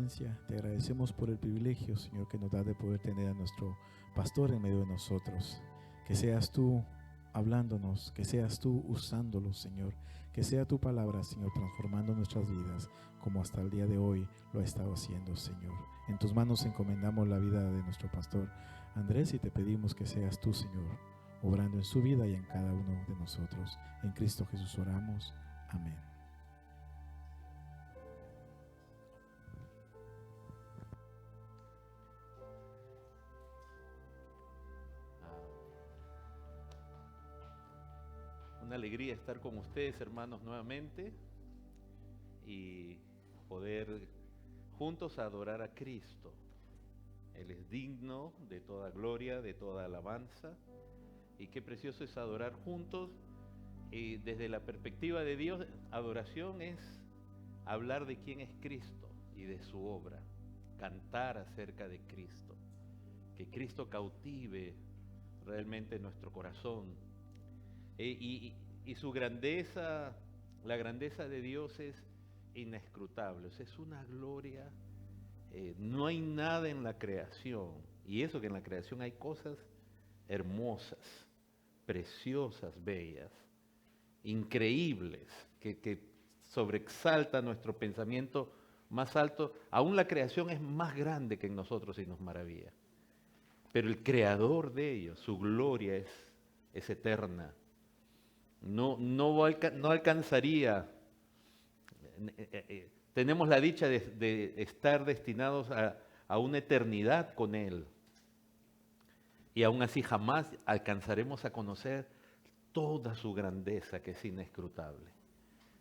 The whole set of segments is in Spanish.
presencia, te agradecemos por el privilegio, Señor, que nos da de poder tener a nuestro pastor en medio de nosotros. Que seas tú hablándonos, que seas tú usándolo, Señor. Que sea tu palabra, Señor, transformando nuestras vidas como hasta el día de hoy lo ha estado haciendo, Señor. En tus manos encomendamos la vida de nuestro pastor Andrés y te pedimos que seas tú, Señor, obrando en su vida y en cada uno de nosotros. En Cristo Jesús oramos. Amén. Una alegría estar con ustedes, hermanos, nuevamente y poder juntos adorar a Cristo. Él es digno de toda gloria, de toda alabanza, y qué precioso es adorar juntos. Y desde la perspectiva de Dios, adoración es hablar de quién es Cristo y de su obra, cantar acerca de Cristo, que Cristo cautive realmente nuestro corazón. Y su grandeza, la grandeza de Dios es inescrutable, o sea, es una gloria. No hay nada en la creación, y eso que en la creación hay cosas hermosas, preciosas, bellas, increíbles, que sobreexalta nuestro pensamiento más alto. Aún la creación es más grande que en nosotros y nos maravilla. Pero el creador de ellos, su gloria es eterna. No alcanzaría. Tenemos la dicha de estar destinados a una eternidad con Él. Y aún así jamás alcanzaremos a conocer toda su grandeza, que es inescrutable.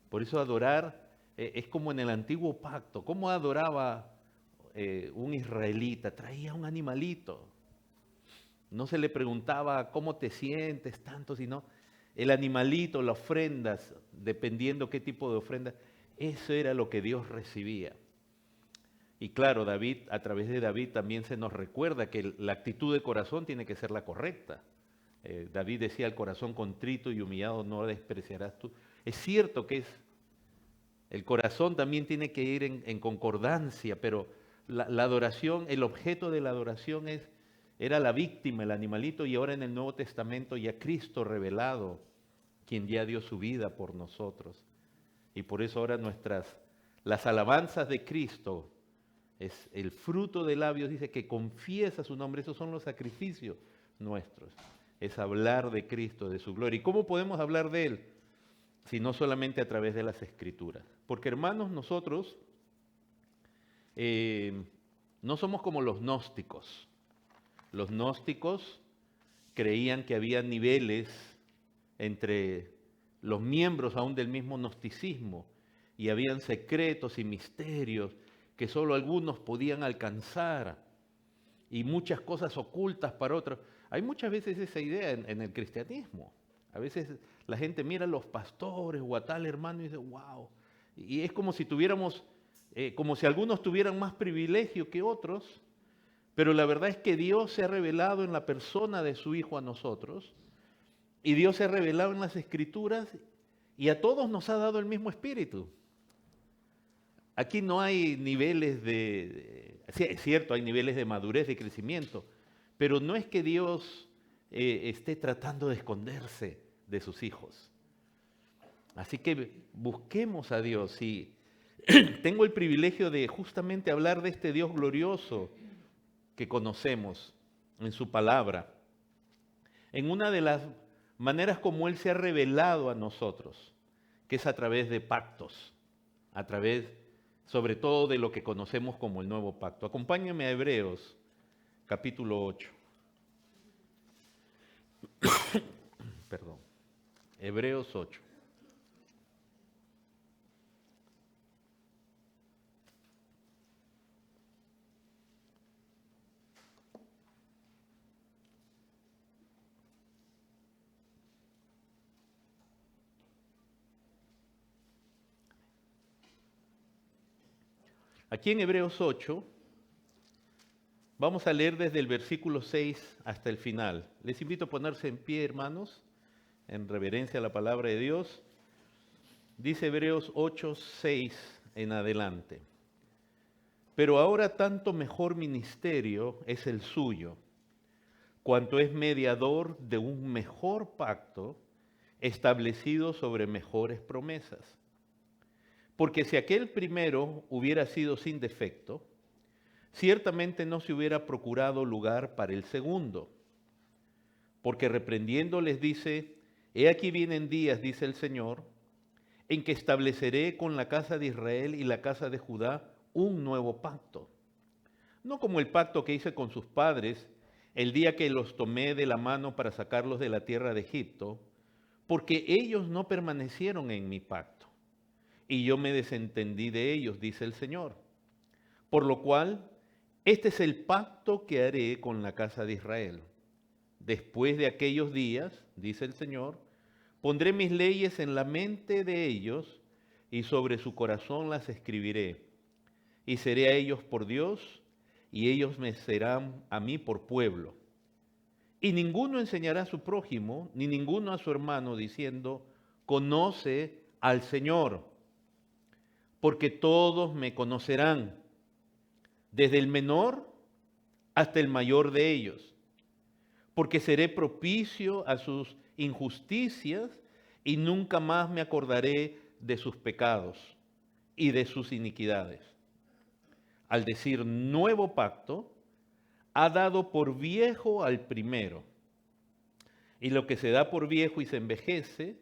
Por eso adorar es como en el antiguo pacto. ¿Cómo adoraba un israelita? Traía un animalito. No se le preguntaba cómo te sientes tanto, sino el animalito, las ofrendas, dependiendo qué tipo de ofrenda, eso era lo que Dios recibía. Y claro, David, a través de David también se nos recuerda que la actitud de corazón tiene que ser la correcta. David decía, el corazón contrito y humillado no despreciarás tú. Es cierto que el corazón también tiene que ir en concordancia, pero la adoración, el objeto de la adoración era la víctima, el animalito, y ahora en el Nuevo Testamento ya Cristo revelado, quien ya dio su vida por nosotros. Y por eso ahora las alabanzas de Cristo es el fruto de labios, dice que confiesa su nombre. Esos son los sacrificios nuestros. Es hablar de Cristo, de su gloria. ¿Y cómo podemos hablar de Él? Si no solamente a través de las Escrituras. Porque hermanos, nosotros no somos como los gnósticos. Los gnósticos creían que había niveles entre los miembros aún del mismo gnosticismo, y habían secretos y misterios que solo algunos podían alcanzar, y muchas cosas ocultas para otros. Hay muchas veces esa idea en el cristianismo. A veces la gente mira a los pastores o a tal hermano y dice, wow. Y es como si tuviéramos, como si algunos tuvieran más privilegio que otros, pero la verdad es que Dios se ha revelado en la persona de su Hijo a nosotros, y Dios se ha revelado en las Escrituras, y a todos nos ha dado el mismo espíritu. Aquí no hay niveles sí, es cierto, hay niveles de madurez, de crecimiento, pero no es que Dios esté tratando de esconderse de sus hijos. Así que busquemos a Dios, y tengo el privilegio de justamente hablar de este Dios glorioso que conocemos en su palabra, en una de las maneras como Él se ha revelado a nosotros, que es a través de pactos, a través sobre todo de lo que conocemos como el Nuevo Pacto. Acompáñenme a Hebreos, capítulo 8. Perdón. Hebreos 8. Aquí en Hebreos 8 vamos a leer desde el versículo 6 hasta el final. Les invito a ponerse en pie, hermanos, en reverencia a la palabra de Dios. Dice Hebreos 8, 6 en adelante. Pero ahora tanto mejor ministerio es el suyo, cuanto es mediador de un mejor pacto establecido sobre mejores promesas. Porque si aquel primero hubiera sido sin defecto, ciertamente no se hubiera procurado lugar para el segundo. Porque reprendiendo les dice, he aquí vienen días, dice el Señor, en que estableceré con la casa de Israel y la casa de Judá un nuevo pacto. No como el pacto que hice con sus padres el día que los tomé de la mano para sacarlos de la tierra de Egipto, porque ellos no permanecieron en mi pacto, y yo me desentendí de ellos, dice el Señor. Por lo cual, este es el pacto que haré con la casa de Israel. Después de aquellos días, dice el Señor, pondré mis leyes en la mente de ellos y sobre su corazón las escribiré. Y seré a ellos por Dios y ellos me serán a mí por pueblo. Y ninguno enseñará a su prójimo, ni ninguno a su hermano, diciendo, conoce al Señor, porque todos me conocerán, desde el menor hasta el mayor de ellos, porque seré propicio a sus injusticias y nunca más me acordaré de sus pecados y de sus iniquidades. Al decir nuevo pacto, ha dado por viejo al primero, y lo que se da por viejo y se envejece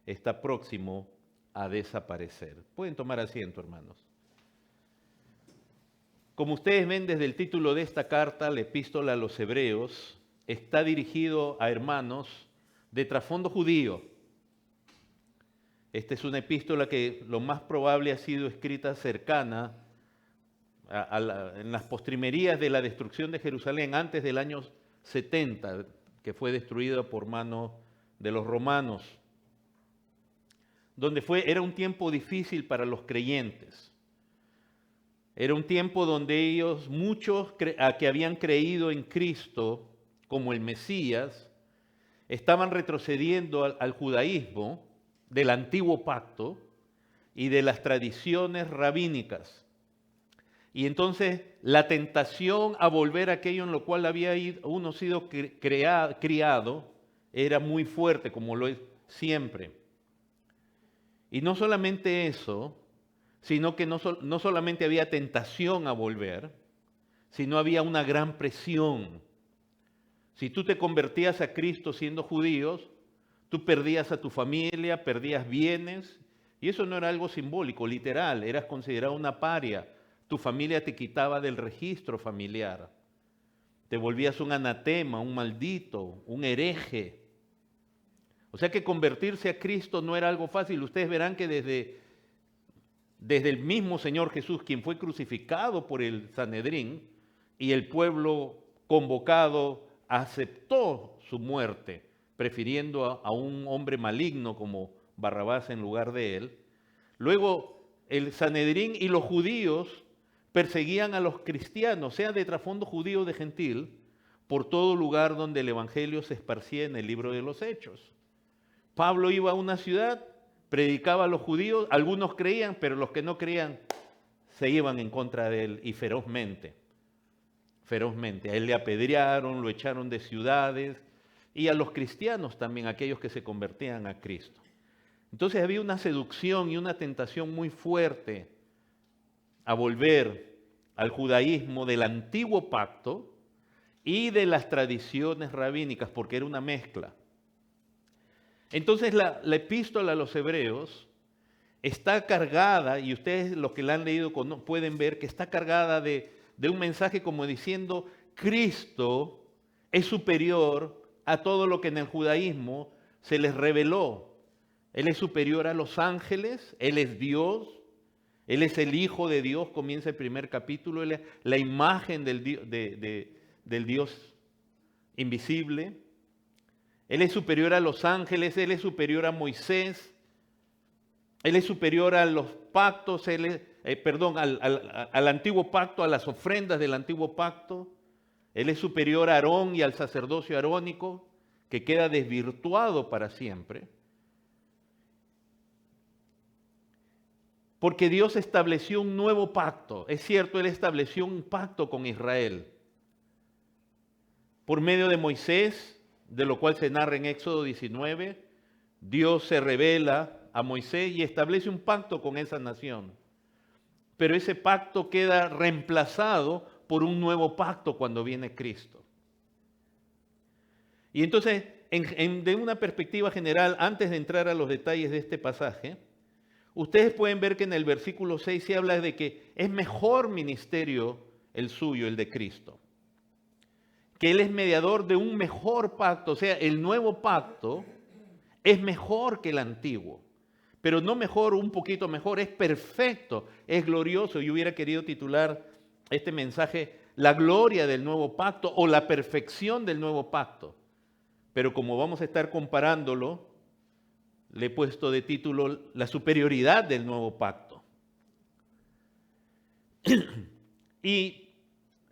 está próximo a desaparecer. Pueden tomar asiento, hermanos. Como ustedes ven desde el título de esta carta, la Epístola a los Hebreos, está dirigido a hermanos de trasfondo judío. Esta es una epístola que lo más probable ha sido escrita cercana en las postrimerías de la destrucción de Jerusalén, antes del año 70, que fue destruida por mano de los romanos, donde era un tiempo difícil para los creyentes. Era un tiempo donde ellos, muchos que habían creído en Cristo como el Mesías, estaban retrocediendo al judaísmo del antiguo pacto y de las tradiciones rabínicas. Y entonces la tentación a volver a aquello en lo cual había uno sido criado era muy fuerte, como lo es siempre. Y no solamente eso, sino que no solamente había tentación a volver, sino había una gran presión. Si tú te convertías a Cristo siendo judíos, tú perdías a tu familia, perdías bienes, y eso no era algo simbólico, literal, eras considerado una paria. Tu familia te quitaba del registro familiar. Te volvías un anatema, un maldito, un hereje. O sea que convertirse a Cristo no era algo fácil. Ustedes verán que desde el mismo Señor Jesús, quien fue crucificado por el Sanedrín, y el pueblo convocado aceptó su muerte, prefiriendo a un hombre maligno como Barrabás en lugar de él. Luego el Sanedrín y los judíos perseguían a los cristianos, sea de trasfondo judío o de gentil, por todo lugar donde el evangelio se esparcía en el libro de los Hechos. Pablo iba a una ciudad, predicaba a los judíos, algunos creían, pero los que no creían se iban en contra de él y ferozmente. A él le apedrearon, lo echaron de ciudades, y a los cristianos también, aquellos que se convertían a Cristo. Entonces había una seducción y una tentación muy fuerte a volver al judaísmo del antiguo pacto y de las tradiciones rabínicas, porque era una mezcla. Entonces la epístola a los Hebreos está cargada, y ustedes los que la han leído pueden ver que está cargada de un mensaje como diciendo, Cristo es superior a todo lo que en el judaísmo se les reveló. Él es superior a los ángeles, Él es Dios, Él es el Hijo de Dios, comienza el primer capítulo, Él es la imagen del Dios invisible. Él es superior a los ángeles, Él es superior a Moisés, Él es superior a los pactos, al antiguo pacto, a las ofrendas del antiguo pacto. Él es superior a Aarón y al sacerdocio arónico, que queda desvirtuado para siempre. Porque Dios estableció un nuevo pacto. Es cierto, Él estableció un pacto con Israel. Por medio de Moisés, de lo cual se narra en Éxodo 19, Dios se revela a Moisés y establece un pacto con esa nación. Pero ese pacto queda reemplazado por un nuevo pacto cuando viene Cristo. Y entonces, de una perspectiva general, antes de entrar a los detalles de este pasaje, ustedes pueden ver que en el versículo 6 se habla de que es mejor ministerio el suyo, el de Cristo. Que Él es mediador de un mejor pacto, o sea, el nuevo pacto es mejor que el antiguo. Pero no mejor, un poquito mejor, es perfecto, es glorioso. Yo hubiera querido titular este mensaje, la gloria del nuevo pacto o la perfección del nuevo pacto. Pero como vamos a estar comparándolo, le he puesto de título la superioridad del nuevo pacto. Y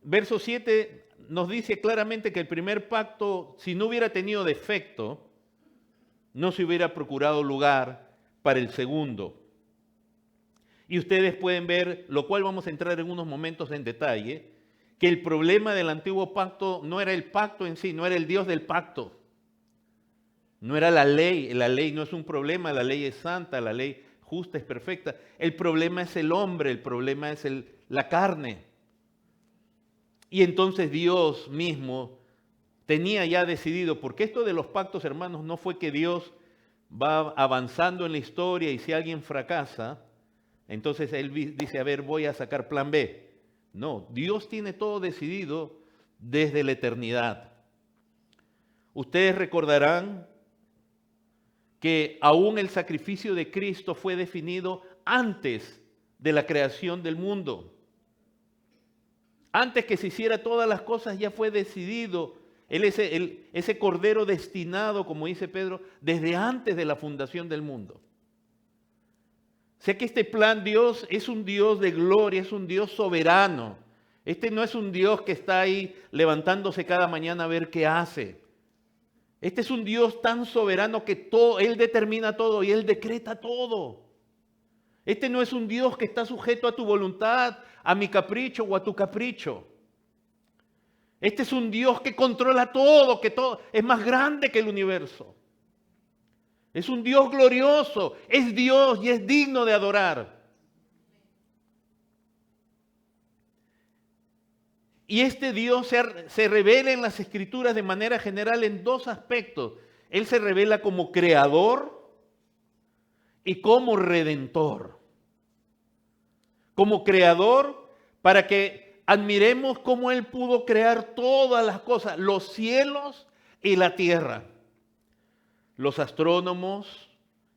verso 7 nos dice claramente que el primer pacto, si no hubiera tenido defecto, no se hubiera procurado lugar para el segundo. Y ustedes pueden ver, lo cual vamos a entrar en unos momentos en detalle, que el problema del antiguo pacto no era el pacto en sí, no era el Dios del pacto. No era la ley no es un problema, la ley es santa, la ley justa es perfecta. El problema es el hombre, el problema es la carne. Y entonces Dios mismo tenía ya decidido, porque esto de los pactos, hermanos, no fue que Dios va avanzando en la historia y si alguien fracasa, entonces Él dice, a ver, voy a sacar plan B. No, Dios tiene todo decidido desde la eternidad. Ustedes recordarán que aún el sacrificio de Cristo fue definido antes de la creación del mundo. Antes que se hiciera todas las cosas ya fue decidido. Él es ese cordero destinado, como dice Pedro, desde antes de la fundación del mundo. O sea que este plan Dios es un Dios de gloria, es un Dios soberano. Este no es un Dios que está ahí levantándose cada mañana a ver qué hace. Este es un Dios tan soberano que Él determina todo y Él decreta todo. Este no es un Dios que está sujeto a tu voluntad, a mi capricho o a tu capricho. Este es un Dios que controla todo, que todo es más grande que el universo. Es un Dios glorioso, es Dios y es digno de adorar. Y este Dios se revela en las Escrituras de manera general en dos aspectos. Él se revela como creador y como redentor. Como creador, para que admiremos cómo Él pudo crear todas las cosas, los cielos y la tierra. Los astrónomos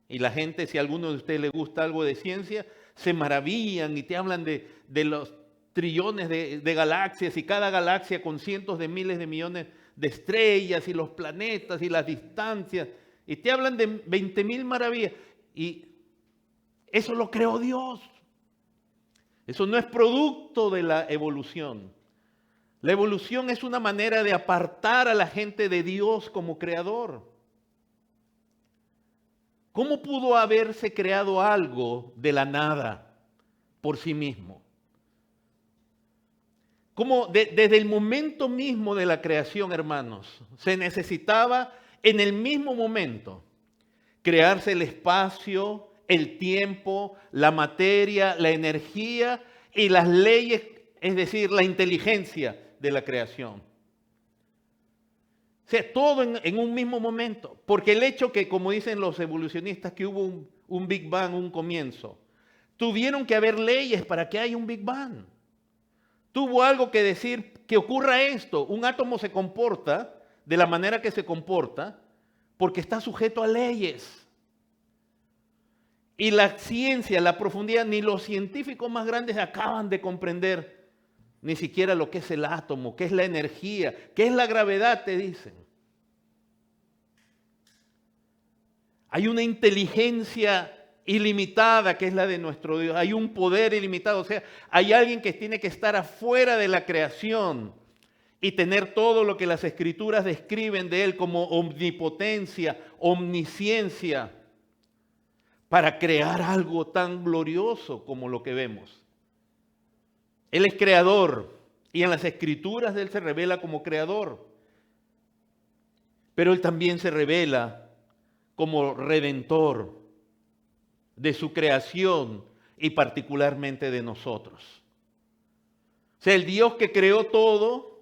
y la gente, si a alguno de ustedes le gusta algo de ciencia, se maravillan y te hablan de los trillones de galaxias y cada galaxia con cientos de miles de millones de estrellas y los planetas y las distancias. Y te hablan de 20,000 maravillas. Y eso lo creó Dios. Eso no es producto de la evolución. La evolución es una manera de apartar a la gente de Dios como creador. ¿Cómo pudo haberse creado algo de la nada por sí mismo? Como desde el momento mismo de la creación, hermanos, se necesitaba en el mismo momento crearse el espacio, el tiempo, la materia, la energía y las leyes, es decir, la inteligencia de la creación. O sea, todo en un mismo momento. Porque el hecho que, como dicen los evolucionistas, que hubo un Big Bang, un comienzo, tuvieron que haber leyes para que haya un Big Bang. Tuvo algo que decir que ocurra esto. Un átomo se comporta de la manera que se comporta porque está sujeto a leyes. Y la ciencia, la profundidad, ni los científicos más grandes acaban de comprender ni siquiera lo que es el átomo, qué es la energía, qué es la gravedad, te dicen. Hay una inteligencia ilimitada que es la de nuestro Dios. Hay un poder ilimitado. O sea, hay alguien que tiene que estar afuera de la creación y tener todo lo que las Escrituras describen de Él como omnipotencia, omnisciencia, para crear algo tan glorioso como lo que vemos. Él es creador y en las Escrituras Él se revela como creador. Pero Él también se revela como redentor de su creación y particularmente de nosotros. O sea, el Dios que creó todo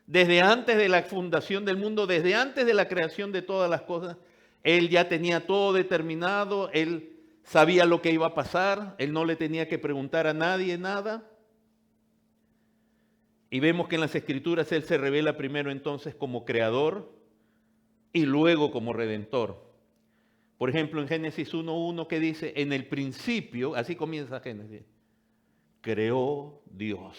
desde antes de la fundación del mundo, desde antes de la creación de todas las cosas, Él ya tenía todo determinado, Él sabía lo que iba a pasar, Él no le tenía que preguntar a nadie nada. Y vemos que en las Escrituras Él se revela primero entonces como creador y luego como redentor. Por ejemplo, en Génesis 1:1 que dice, en el principio, así comienza Génesis, creó Dios.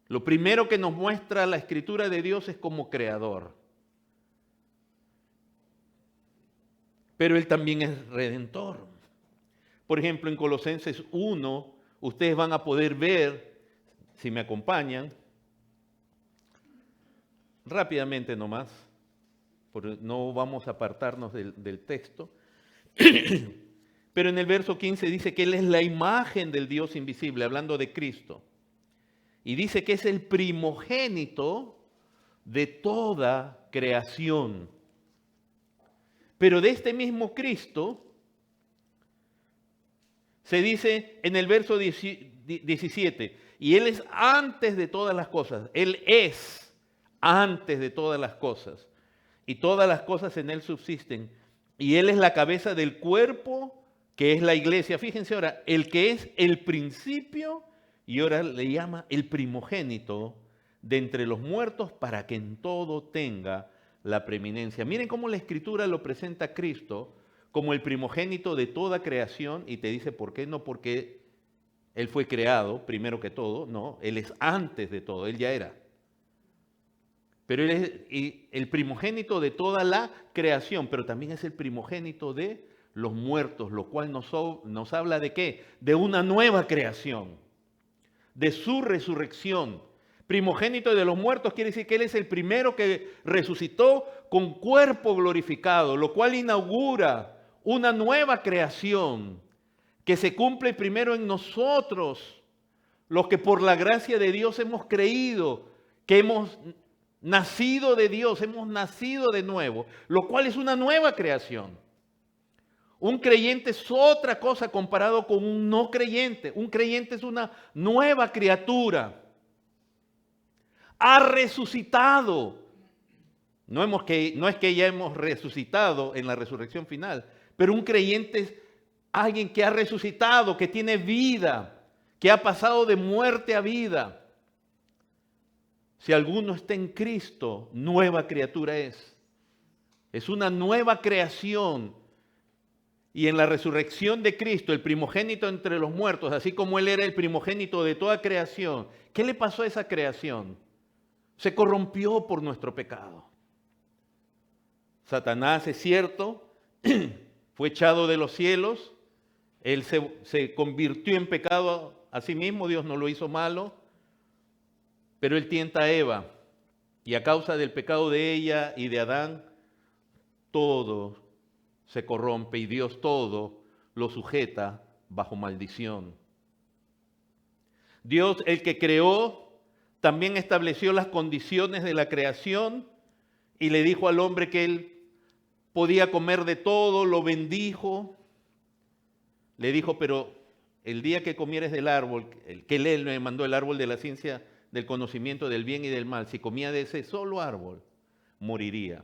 Lo primero que nos muestra la Escritura de Dios es como creador. Pero Él también es redentor. Por ejemplo, en Colosenses 1, ustedes van a poder ver, si me acompañan, rápidamente nomás, porque no vamos a apartarnos del texto, pero en el verso 15 dice que Él es la imagen del Dios invisible, hablando de Cristo. Y dice que es el primogénito de toda creación. Pero de este mismo Cristo, se dice en el verso 17, y Él es antes de todas las cosas. Él es antes de todas las cosas. Y todas las cosas en Él subsisten. Y Él es la cabeza del cuerpo, que es la iglesia. Fíjense ahora, el que es el principio, y ahora le llama el primogénito de entre los muertos para que en todo tenga la preeminencia. Miren cómo la Escritura lo presenta a Cristo como el primogénito de toda creación y te dice por qué, no porque Él fue creado primero que todo, no, Él es antes de todo, Él ya era. Pero Él es el primogénito de toda la creación, pero también es el primogénito de los muertos, lo cual nos habla de ¿qué? De una nueva creación, de su resurrección. Primogénito de los muertos quiere decir que Él es el primero que resucitó con cuerpo glorificado, lo cual inaugura una nueva creación que se cumple primero en nosotros, los que por la gracia de Dios hemos creído, que hemos nacido de Dios, hemos nacido de nuevo, lo cual es una nueva creación. Un creyente es otra cosa comparado con un no creyente. Un creyente es una nueva criatura. Ha resucitado. No es que ya hemos resucitado en la resurrección final, pero un creyente es alguien que ha resucitado, que tiene vida, que ha pasado de muerte a vida. Si alguno está en Cristo, nueva criatura es. Es una nueva creación. Y en la resurrección de Cristo, el primogénito entre los muertos, así como Él era el primogénito de toda creación, ¿qué le pasó a esa creación? Se corrompió por nuestro pecado. Satanás, es cierto, fue echado de los cielos, él se convirtió en pecado a sí mismo, Dios no lo hizo malo, pero él tienta a Eva, y a causa del pecado de ella y de Adán, todo se corrompe y Dios todo lo sujeta bajo maldición. Dios, el que creó, también estableció las condiciones de la creación y le dijo al hombre que él podía comer de todo, lo bendijo. Le dijo, pero el día que comieres del árbol, que él le mandó el árbol de la ciencia del conocimiento del bien y del mal, si comía de ese solo árbol, moriría.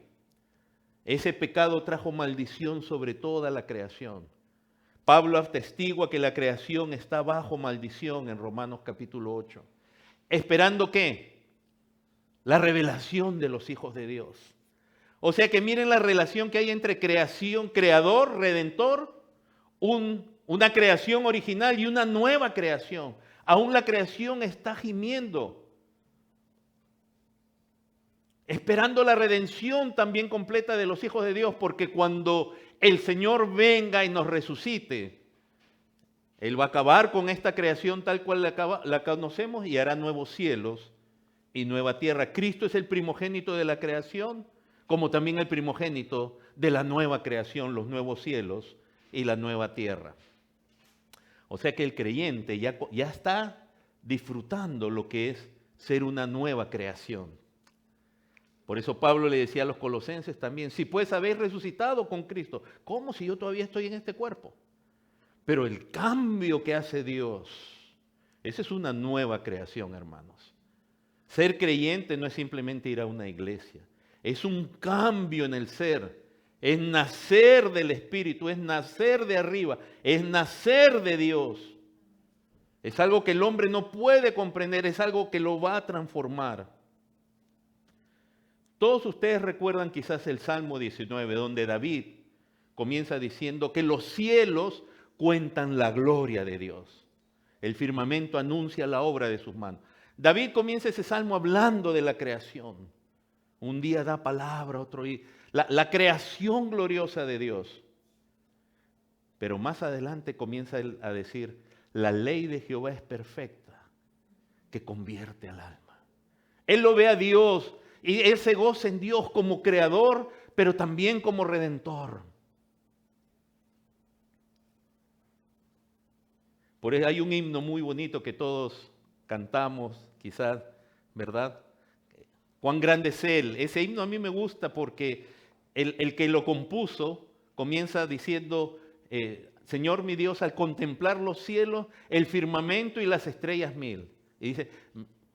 Ese pecado trajo maldición sobre toda la creación. Pablo atestigua que la creación está bajo maldición en Romanos capítulo 8. ¿Esperando qué? La revelación de los hijos de Dios. O sea que miren la relación que hay entre creación, creador, redentor, una creación original y una nueva creación. Aún la creación está gimiendo, esperando la redención también completa de los hijos de Dios, porque cuando el Señor venga y nos resucite, Él va a acabar con esta creación tal cual la conocemos y hará nuevos cielos y nueva tierra. Cristo es el primogénito de la creación, como también el primogénito de la nueva creación, los nuevos cielos y la nueva tierra. O sea que el creyente ya está disfrutando lo que es ser una nueva creación. Por eso Pablo le decía a los colosenses también, si pues habéis resucitado con Cristo, ¿cómo si yo todavía estoy en este cuerpo? Pero el cambio que hace Dios, esa es una nueva creación, hermanos. Ser creyente no es simplemente ir a una iglesia, es un cambio en el ser. Es nacer del Espíritu, es nacer de arriba, es nacer de Dios. Es algo que el hombre no puede comprender, es algo que lo va a transformar. Todos ustedes recuerdan quizás el Salmo 19, donde David comienza diciendo que los cielos cuentan la gloria de Dios. El firmamento anuncia la obra de sus manos. David comienza ese salmo hablando de la creación. Un día da palabra, otro día. La creación gloriosa de Dios. Pero más adelante comienza él a decir, la ley de Jehová es perfecta, que convierte al alma. Él lo ve a Dios y él se goza en Dios como creador, pero también como redentor. Por eso hay un himno muy bonito que todos cantamos, quizás, ¿verdad? Cuán grande es Él. Ese himno a mí me gusta porque el que lo compuso comienza diciendo, Señor mi Dios, al contemplar los cielos, el firmamento y las estrellas mil. Y dice,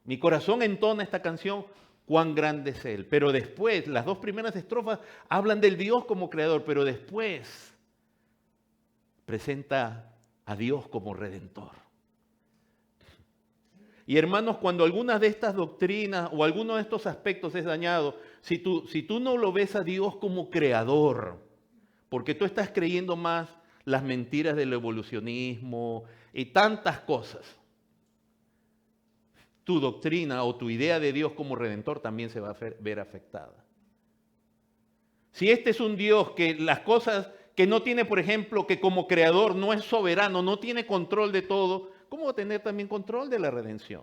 mi corazón entona esta canción, cuán grande es Él. Pero después, las dos primeras estrofas hablan del Dios como creador, pero después presenta a Dios como redentor. Y hermanos, cuando algunas de estas doctrinas o alguno de estos aspectos es dañado, si tú no lo ves a Dios como creador, porque tú estás creyendo más las mentiras del evolucionismo y tantas cosas, tu doctrina o tu idea de Dios como redentor también se va a ver afectada. Si este es un Dios que las cosas que no tiene, por ejemplo, que como creador no es soberano, no tiene control de todo, ¿cómo va a tener también control de la redención?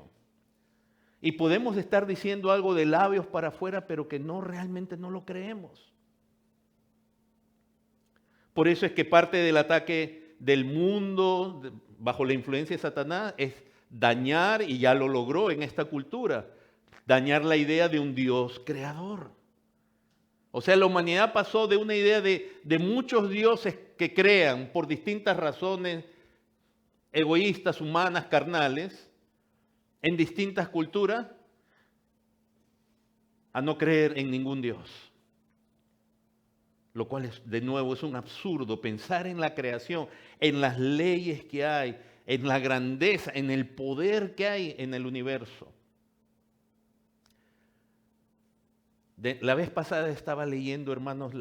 Y podemos estar diciendo algo de labios para afuera, pero que no realmente no lo creemos. Por eso es que parte del ataque del mundo bajo la influencia de Satanás es dañar, y ya lo logró en esta cultura, dañar la idea de un Dios creador. O sea, la humanidad pasó de una idea de muchos dioses que crean por distintas razones egoístas, humanas, carnales, en distintas culturas, a no creer en ningún Dios. Lo cual es, de nuevo, es un absurdo pensar en la creación, en las leyes que hay, en la grandeza, en el poder que hay en el universo. La vez pasada estaba leyendo, hermanos,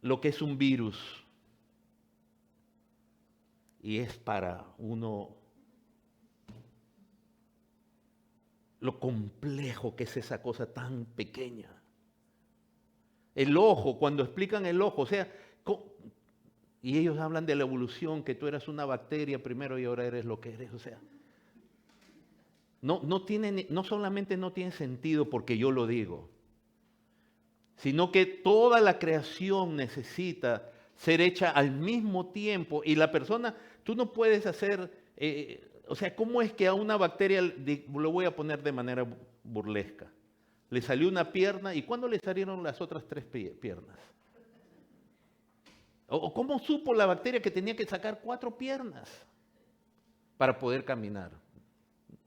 lo que es un virus. Y es para uno lo complejo que es esa cosa tan pequeña. El ojo, cuando explican el ojo, o sea, y ellos hablan de la evolución, que tú eras una bacteria primero y ahora eres lo que eres, o sea. No solamente no tiene sentido porque yo lo digo, sino que toda la creación necesita ser hecha al mismo tiempo y la persona, tú no puedes hacer, o sea, ¿cómo es que a una bacteria, lo voy a poner de manera burlesca, le salió una pierna y cuándo le salieron las otras 3 piernas? ¿O cómo supo la bacteria que tenía que sacar 4 piernas para poder caminar?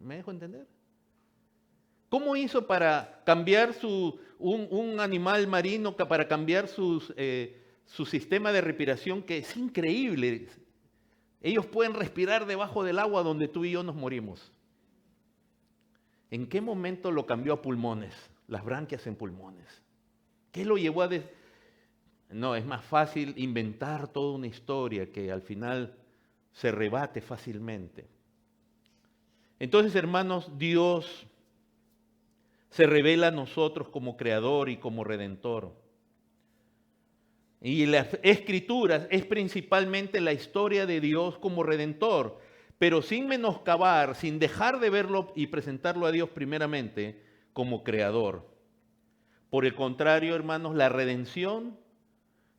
¿Me dejo entender? ¿Cómo hizo para cambiar un animal marino, para cambiar su sistema de respiración, que es increíble? Ellos pueden respirar debajo del agua donde tú y yo nos morimos. ¿En qué momento lo cambió a pulmones? Las branquias en pulmones. ¿Qué lo llevó a No, es más fácil inventar toda una historia que al final se rebate fácilmente. Entonces, hermanos, Dios se revela a nosotros como creador y como redentor. Y las Escrituras es principalmente la historia de Dios como redentor, pero sin menoscabar, sin dejar de verlo y presentarlo a Dios primeramente como creador. Por el contrario, hermanos, la redención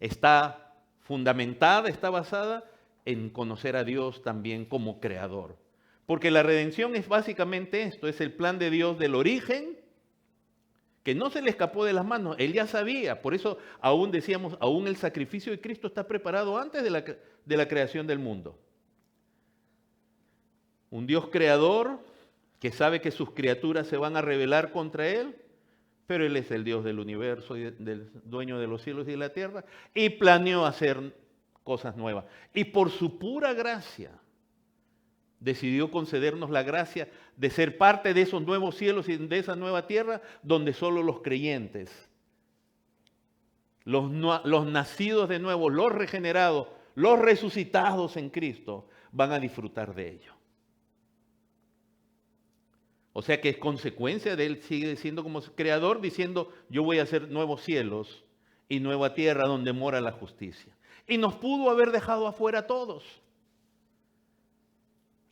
está fundamentada, está basada en conocer a Dios también como creador. Porque la redención es básicamente esto, es el plan de Dios del origen, que no se le escapó de las manos, Él ya sabía. Por eso aún decíamos, aún el sacrificio de Cristo está preparado antes de la creación del mundo. Un Dios creador que sabe que sus criaturas se van a rebelar contra Él, pero Él es el Dios del universo y del dueño de los cielos y de la tierra, y planeó hacer cosas nuevas. Y por su pura gracia, decidió concedernos la gracia de ser parte de esos nuevos cielos y de esa nueva tierra, donde solo los creyentes, los nacidos de nuevo, los regenerados, los resucitados en Cristo, van a disfrutar de ello. O sea que es consecuencia de Él, sigue siendo como creador, diciendo, yo voy a hacer nuevos cielos y nueva tierra donde mora la justicia. Y nos pudo haber dejado afuera a todos.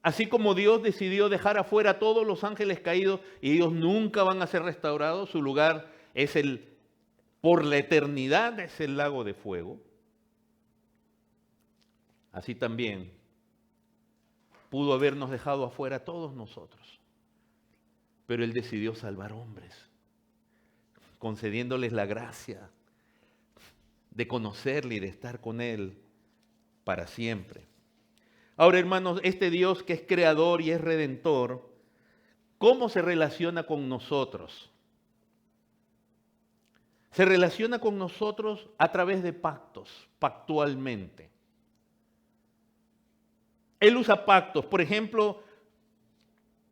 Así como Dios decidió dejar afuera a todos los ángeles caídos y ellos nunca van a ser restaurados, su lugar es por la eternidad es el lago de fuego. Así también pudo habernos dejado afuera a todos nosotros. Pero Él decidió salvar hombres, concediéndoles la gracia de conocerle y de estar con Él para siempre. Ahora, hermanos, este Dios que es creador y es redentor, ¿cómo se relaciona con nosotros? Se relaciona con nosotros a través de pactos, pactualmente. Él usa pactos. Por ejemplo,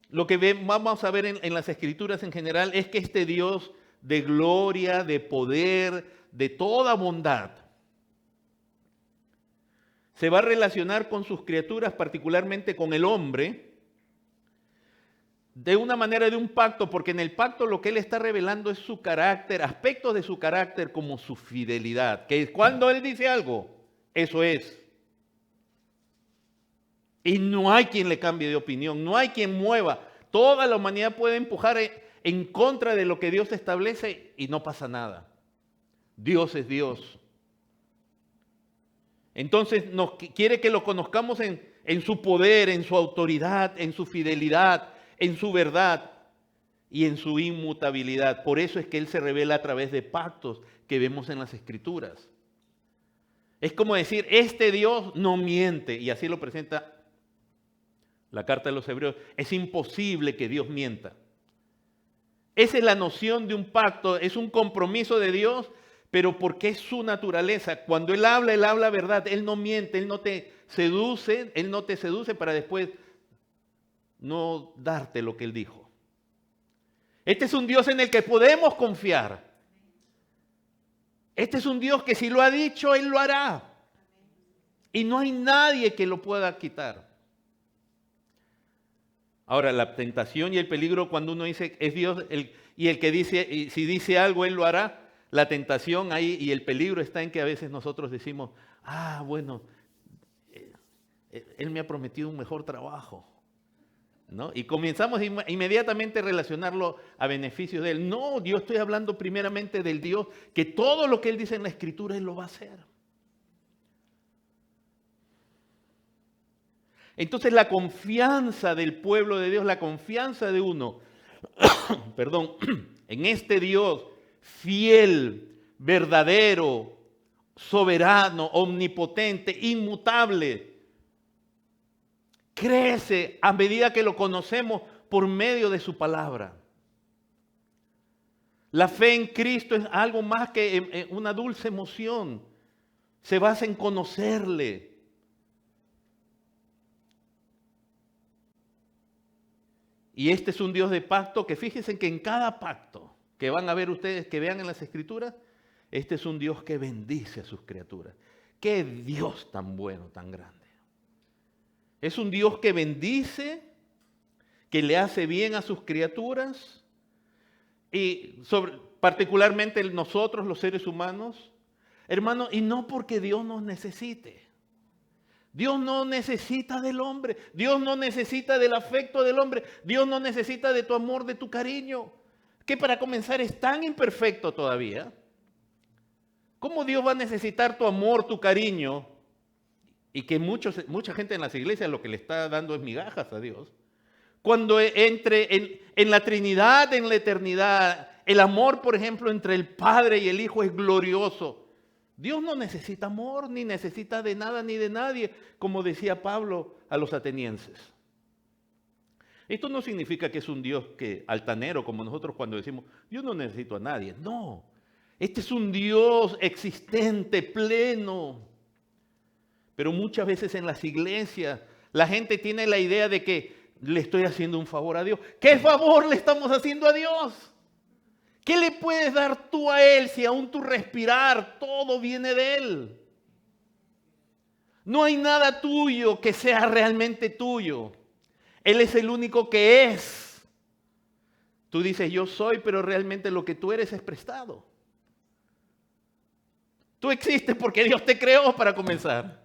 lo que vamos a ver en las Escrituras en general es que este Dios de gloria, de poder, de toda bondad, se va a relacionar con sus criaturas, particularmente con el hombre, de una manera de un pacto, porque en el pacto lo que Él está revelando es su carácter, aspectos de su carácter como su fidelidad, que cuando Él dice algo, eso es. Y no hay quien le cambie de opinión, no hay quien mueva. Toda la humanidad puede empujar en contra de lo que Dios establece y no pasa nada. Dios es Dios. Entonces quiere que lo conozcamos en su poder, en su autoridad, en su fidelidad, en su verdad y en su inmutabilidad. Por eso es que Él se revela a través de pactos que vemos en las Escrituras. Es como decir, este Dios no miente, y así lo presenta la carta de los Hebreos. Es imposible que Dios mienta. Esa es la noción de un pacto, es un compromiso de Dios, pero porque es su naturaleza. Cuando Él habla verdad, Él no miente, Él no te seduce para después no darte lo que Él dijo. Este es un Dios en el que podemos confiar. Este es un Dios que si lo ha dicho, Él lo hará. Y no hay nadie que lo pueda quitar. Ahora, la tentación y el peligro cuando uno dice es Dios y el que dice, y si dice algo, Él lo hará. La tentación ahí y el peligro está en que a veces nosotros decimos, bueno, Él me ha prometido un mejor trabajo, ¿no? Y comenzamos inmediatamente a relacionarlo a beneficios de Él. No, yo estoy hablando primeramente del Dios, que todo lo que Él dice en la Escritura, Él lo va a hacer. Entonces la confianza del pueblo de Dios, la confianza de uno, en este Dios fiel, verdadero, soberano, omnipotente, inmutable, crece a medida que lo conocemos por medio de su palabra. La fe en Cristo es algo más que una dulce emoción. Se basa en conocerle. Y este es un Dios de pacto que fíjense que en cada pacto que van a ver ustedes, que vean en las Escrituras, este es un Dios que bendice a sus criaturas. ¡Qué Dios tan bueno, tan grande! Es un Dios que bendice, que le hace bien a sus criaturas y particularmente nosotros los seres humanos, hermanos, y no porque Dios nos necesite. Dios no necesita del hombre, Dios no necesita del afecto del hombre, Dios no necesita de tu amor, de tu cariño, que para comenzar es tan imperfecto todavía. ¿Cómo Dios va a necesitar tu amor, tu cariño? Y que mucha gente en las iglesias lo que le está dando es migajas a Dios. Cuando entre en la Trinidad, en la eternidad, el amor, por ejemplo, entre el Padre y el Hijo es glorioso. Dios no necesita amor, ni necesita de nada ni de nadie, como decía Pablo a los atenienses. Esto no significa que es un Dios altanero, como nosotros cuando decimos, yo no necesito a nadie. No, este es un Dios existente, pleno. Pero muchas veces en las iglesias la gente tiene la idea de que le estoy haciendo un favor a Dios. ¿Qué favor le estamos haciendo a Dios? ¿Qué le puedes dar tú a Él si aún tu respirar todo viene de Él? No hay nada tuyo que sea realmente tuyo. Él es el único que es. Tú dices, yo soy, pero realmente lo que tú eres es prestado. Tú existes porque Dios te creó para comenzar.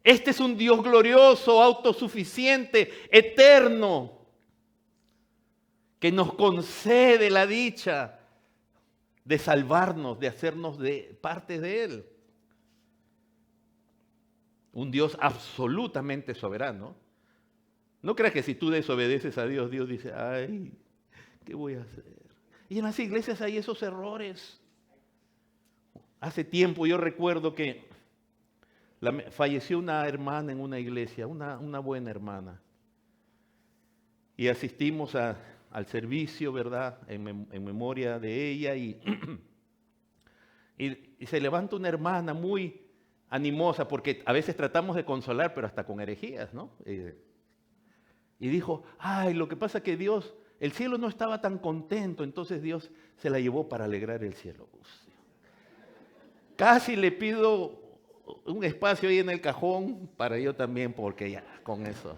Este es un Dios glorioso, autosuficiente, eterno, que nos concede la dicha de salvarnos, de hacernos parte de Él. Un Dios absolutamente soberano. No creas que si tú desobedeces a Dios, Dios dice, ay, ¿qué voy a hacer? Y en las iglesias hay esos errores. Hace tiempo yo recuerdo que falleció una hermana en una iglesia, una buena hermana. Y asistimos al servicio, ¿verdad? En memoria de ella. Y se levanta una hermana muy animosa, porque a veces tratamos de consolar, pero hasta con herejías, ¿no? Y dijo, ay, lo que pasa es que Dios, el cielo no estaba tan contento, entonces Dios se la llevó para alegrar el cielo. Casi le pido un espacio ahí en el cajón para yo también, porque ya, con eso.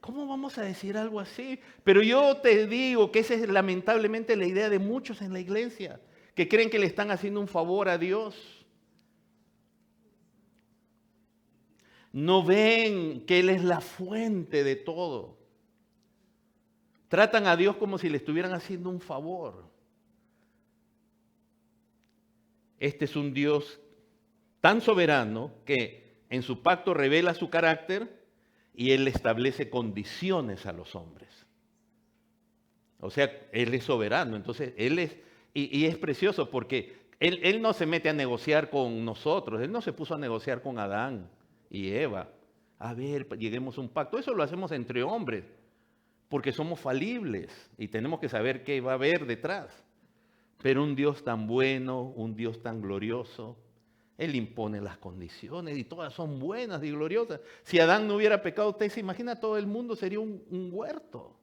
¿Cómo vamos a decir algo así? Pero yo te digo que esa es lamentablemente la idea de muchos en la iglesia, que creen que le están haciendo un favor a Dios. No ven que Él es la fuente de todo. Tratan a Dios como si le estuvieran haciendo un favor. Este es un Dios tan soberano que en su pacto revela su carácter y Él establece condiciones a los hombres. O sea, Él es soberano, entonces Él es, y es precioso porque él no se mete a negociar con nosotros, Él no se puso a negociar con Adán y Eva. A ver, lleguemos a un pacto. Eso lo hacemos entre hombres, porque somos falibles y tenemos que saber qué va a haber detrás. Pero un Dios tan bueno, un Dios tan glorioso, Él impone las condiciones y todas son buenas y gloriosas. Si Adán no hubiera pecado, usted se imagina, todo el mundo sería un huerto.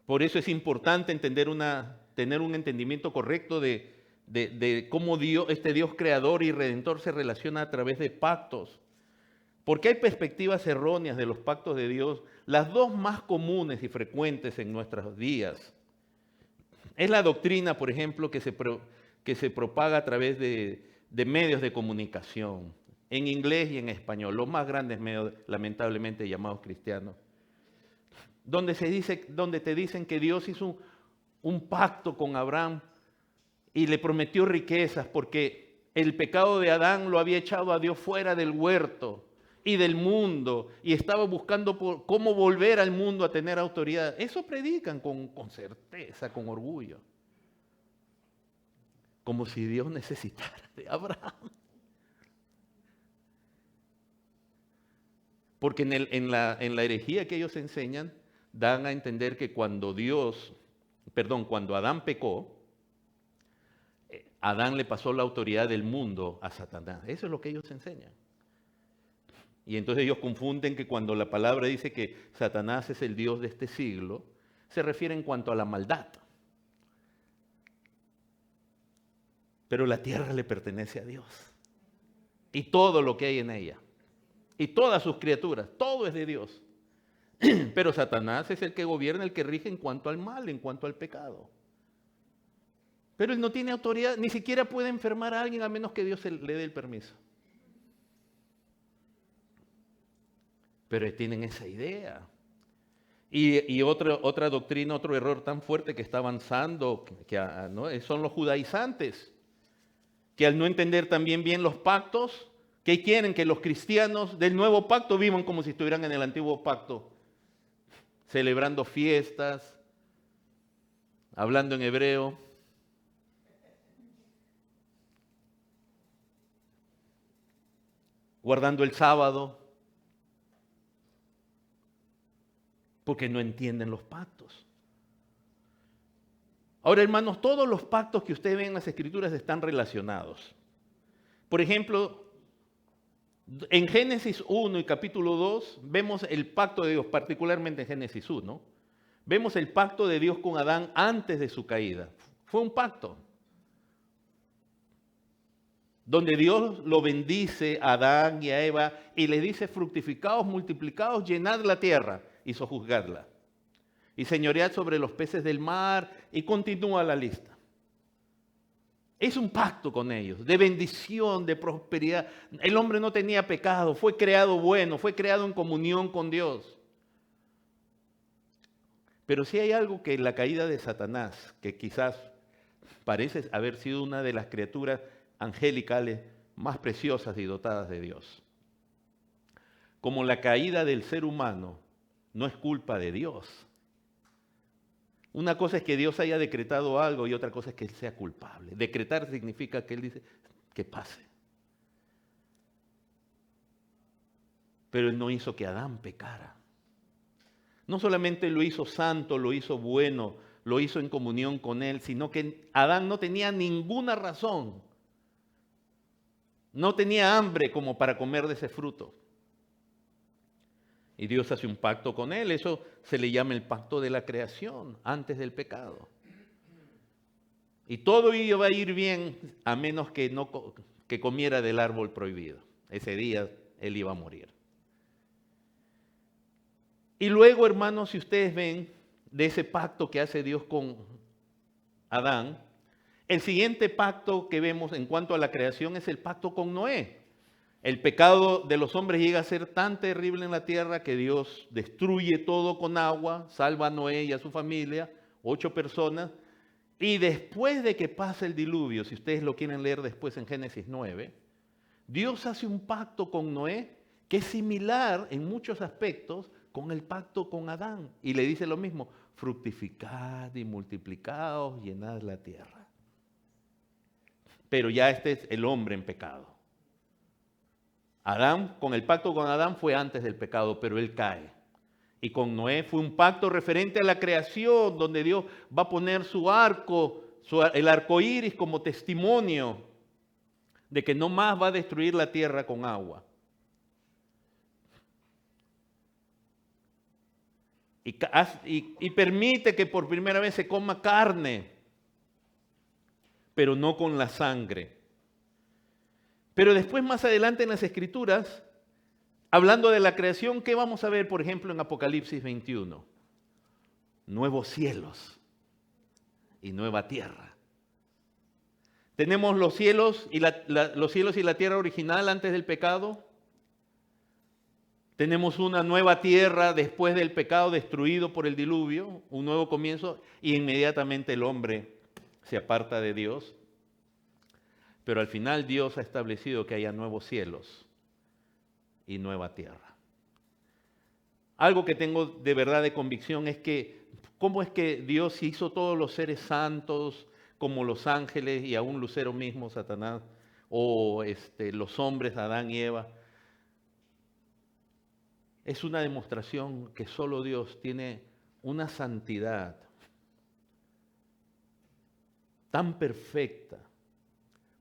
Por eso es importante tener un entendimiento correcto de cómo este Dios creador y redentor se relaciona a través de pactos. Porque hay perspectivas erróneas de los pactos de Dios. Las dos más comunes y frecuentes en nuestros días es la doctrina, por ejemplo, que se propaga a través de medios de comunicación, en inglés y en español, los más grandes medios, lamentablemente llamados cristianos, donde te dicen que Dios hizo un pacto con Abraham y le prometió riquezas porque el pecado de Adán lo había echado a Dios fuera del huerto y del mundo, y estaba buscando cómo volver al mundo a tener autoridad. Eso predican con certeza, con orgullo. Como si Dios necesitara de Abraham. Porque en la herejía que ellos enseñan, dan a entender que cuando Adán pecó, Adán le pasó la autoridad del mundo a Satanás. Eso es lo que ellos enseñan. Y entonces ellos confunden que cuando la palabra dice que Satanás es el Dios de este siglo, se refiere en cuanto a la maldad. Pero la tierra le pertenece a Dios. Y todo lo que hay en ella. Y todas sus criaturas, todo es de Dios. Pero Satanás es el que gobierna, el que rige en cuanto al mal, en cuanto al pecado. Pero él no tiene autoridad, ni siquiera puede enfermar a alguien a menos que Dios le dé el permiso. Pero tienen esa idea. Y otra doctrina, otro error tan fuerte que está avanzando, ¿no? Son los judaizantes, que al no entender también bien los pactos, ¿qué quieren? Que los cristianos del nuevo pacto vivan como si estuvieran en el antiguo pacto, celebrando fiestas, hablando en hebreo. Guardando el sábado, porque no entienden los pactos. Ahora, hermanos, todos los pactos que ustedes ven en las Escrituras están relacionados. Por ejemplo, en Génesis 1 y capítulo 2 vemos el pacto de Dios, particularmente en Génesis 1. Vemos el pacto de Dios con Adán antes de su caída. Fue un pacto donde Dios lo bendice a Adán y a Eva y les dice: fructificaos, multiplicaos, llenad la tierra y sojuzgadla. Y señoread sobre los peces del mar, y continúa la lista. Es un pacto con ellos, de bendición, de prosperidad. El hombre no tenía pecado, fue creado bueno, fue creado en comunión con Dios. Pero sí hay algo que en la caída de Satanás, que quizás parece haber sido una de las criaturas angelicales más preciosas y dotadas de Dios. Como la caída del ser humano no es culpa de Dios. Una cosa es que Dios haya decretado algo y otra cosa es que Él sea culpable. Decretar significa que Él dice que pase. Pero Él no hizo que Adán pecara. No solamente lo hizo santo, lo hizo bueno, lo hizo en comunión con Él, sino que Adán no tenía ninguna razón. No tenía hambre como para comer de ese fruto. Y Dios hace un pacto con él. Eso se le llama el pacto de la creación, antes del pecado. Y todo iba a ir bien a menos que comiera del árbol prohibido. Ese día él iba a morir. Y luego, hermanos, si ustedes ven de ese pacto que hace Dios con Adán, el siguiente pacto que vemos en cuanto a la creación es el pacto con Noé. El pecado de los hombres llega a ser tan terrible en la tierra que Dios destruye todo con agua, salva a Noé y a su familia, 8 personas, y después de que pasa el diluvio, si ustedes lo quieren leer después en Génesis 9, Dios hace un pacto con Noé que es similar en muchos aspectos con el pacto con Adán, y le dice lo mismo: fructificad y multiplicaos, llenad la tierra. Pero ya este es el hombre en pecado. Adán, con el pacto con Adán fue antes del pecado, pero él cae. Y con Noé fue un pacto referente a la creación, donde Dios va a poner su arco, el arco iris, como testimonio de que no más va a destruir la tierra con agua. Y permite que por primera vez se coma carne, pero no con la sangre. Pero después, más adelante en las Escrituras, hablando de la creación, ¿qué vamos a ver, por ejemplo, en Apocalipsis 21? Nuevos cielos y nueva tierra. Tenemos los cielos y la tierra original antes del pecado. Tenemos una nueva tierra después del pecado destruido por el diluvio, un nuevo comienzo, y inmediatamente el hombre se aparta de Dios. Pero al final Dios ha establecido que haya nuevos cielos y nueva tierra. Algo que tengo de verdad de convicción es que, ¿cómo es que Dios hizo todos los seres santos, como los ángeles y aún Lucero mismo, Satanás, o los hombres, Adán y Eva? Es una demostración que solo Dios tiene una santidad tan perfecta,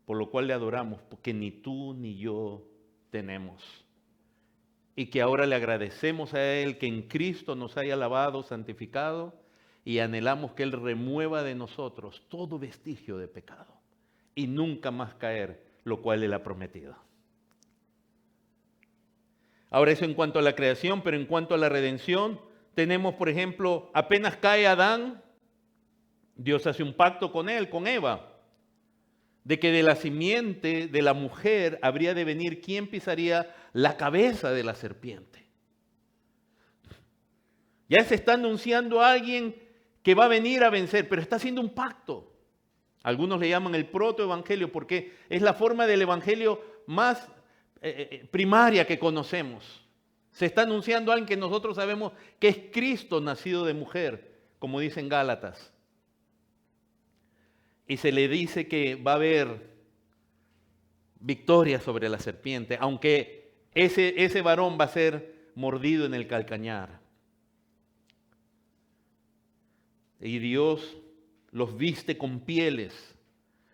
por lo cual le adoramos, porque ni tú ni yo tenemos. Y que ahora le agradecemos a Él que en Cristo nos haya lavado, santificado, y anhelamos que Él remueva de nosotros todo vestigio de pecado y nunca más caer, lo cual Él ha prometido. Ahora, eso en cuanto a la creación, pero en cuanto a la redención, tenemos, por ejemplo, apenas cae Adán, Dios hace un pacto con él, con Eva, de que de la simiente de la mujer habría de venir quien pisaría la cabeza de la serpiente. Ya se está anunciando a alguien que va a venir a vencer, pero está haciendo un pacto. Algunos le llaman el protoevangelio porque es la forma del evangelio más primaria que conocemos. Se está anunciando a alguien que nosotros sabemos que es Cristo nacido de mujer, como dicen Gálatas. Y se le dice que va a haber victoria sobre la serpiente, aunque ese varón va a ser mordido en el calcañar. Y Dios los viste con pieles,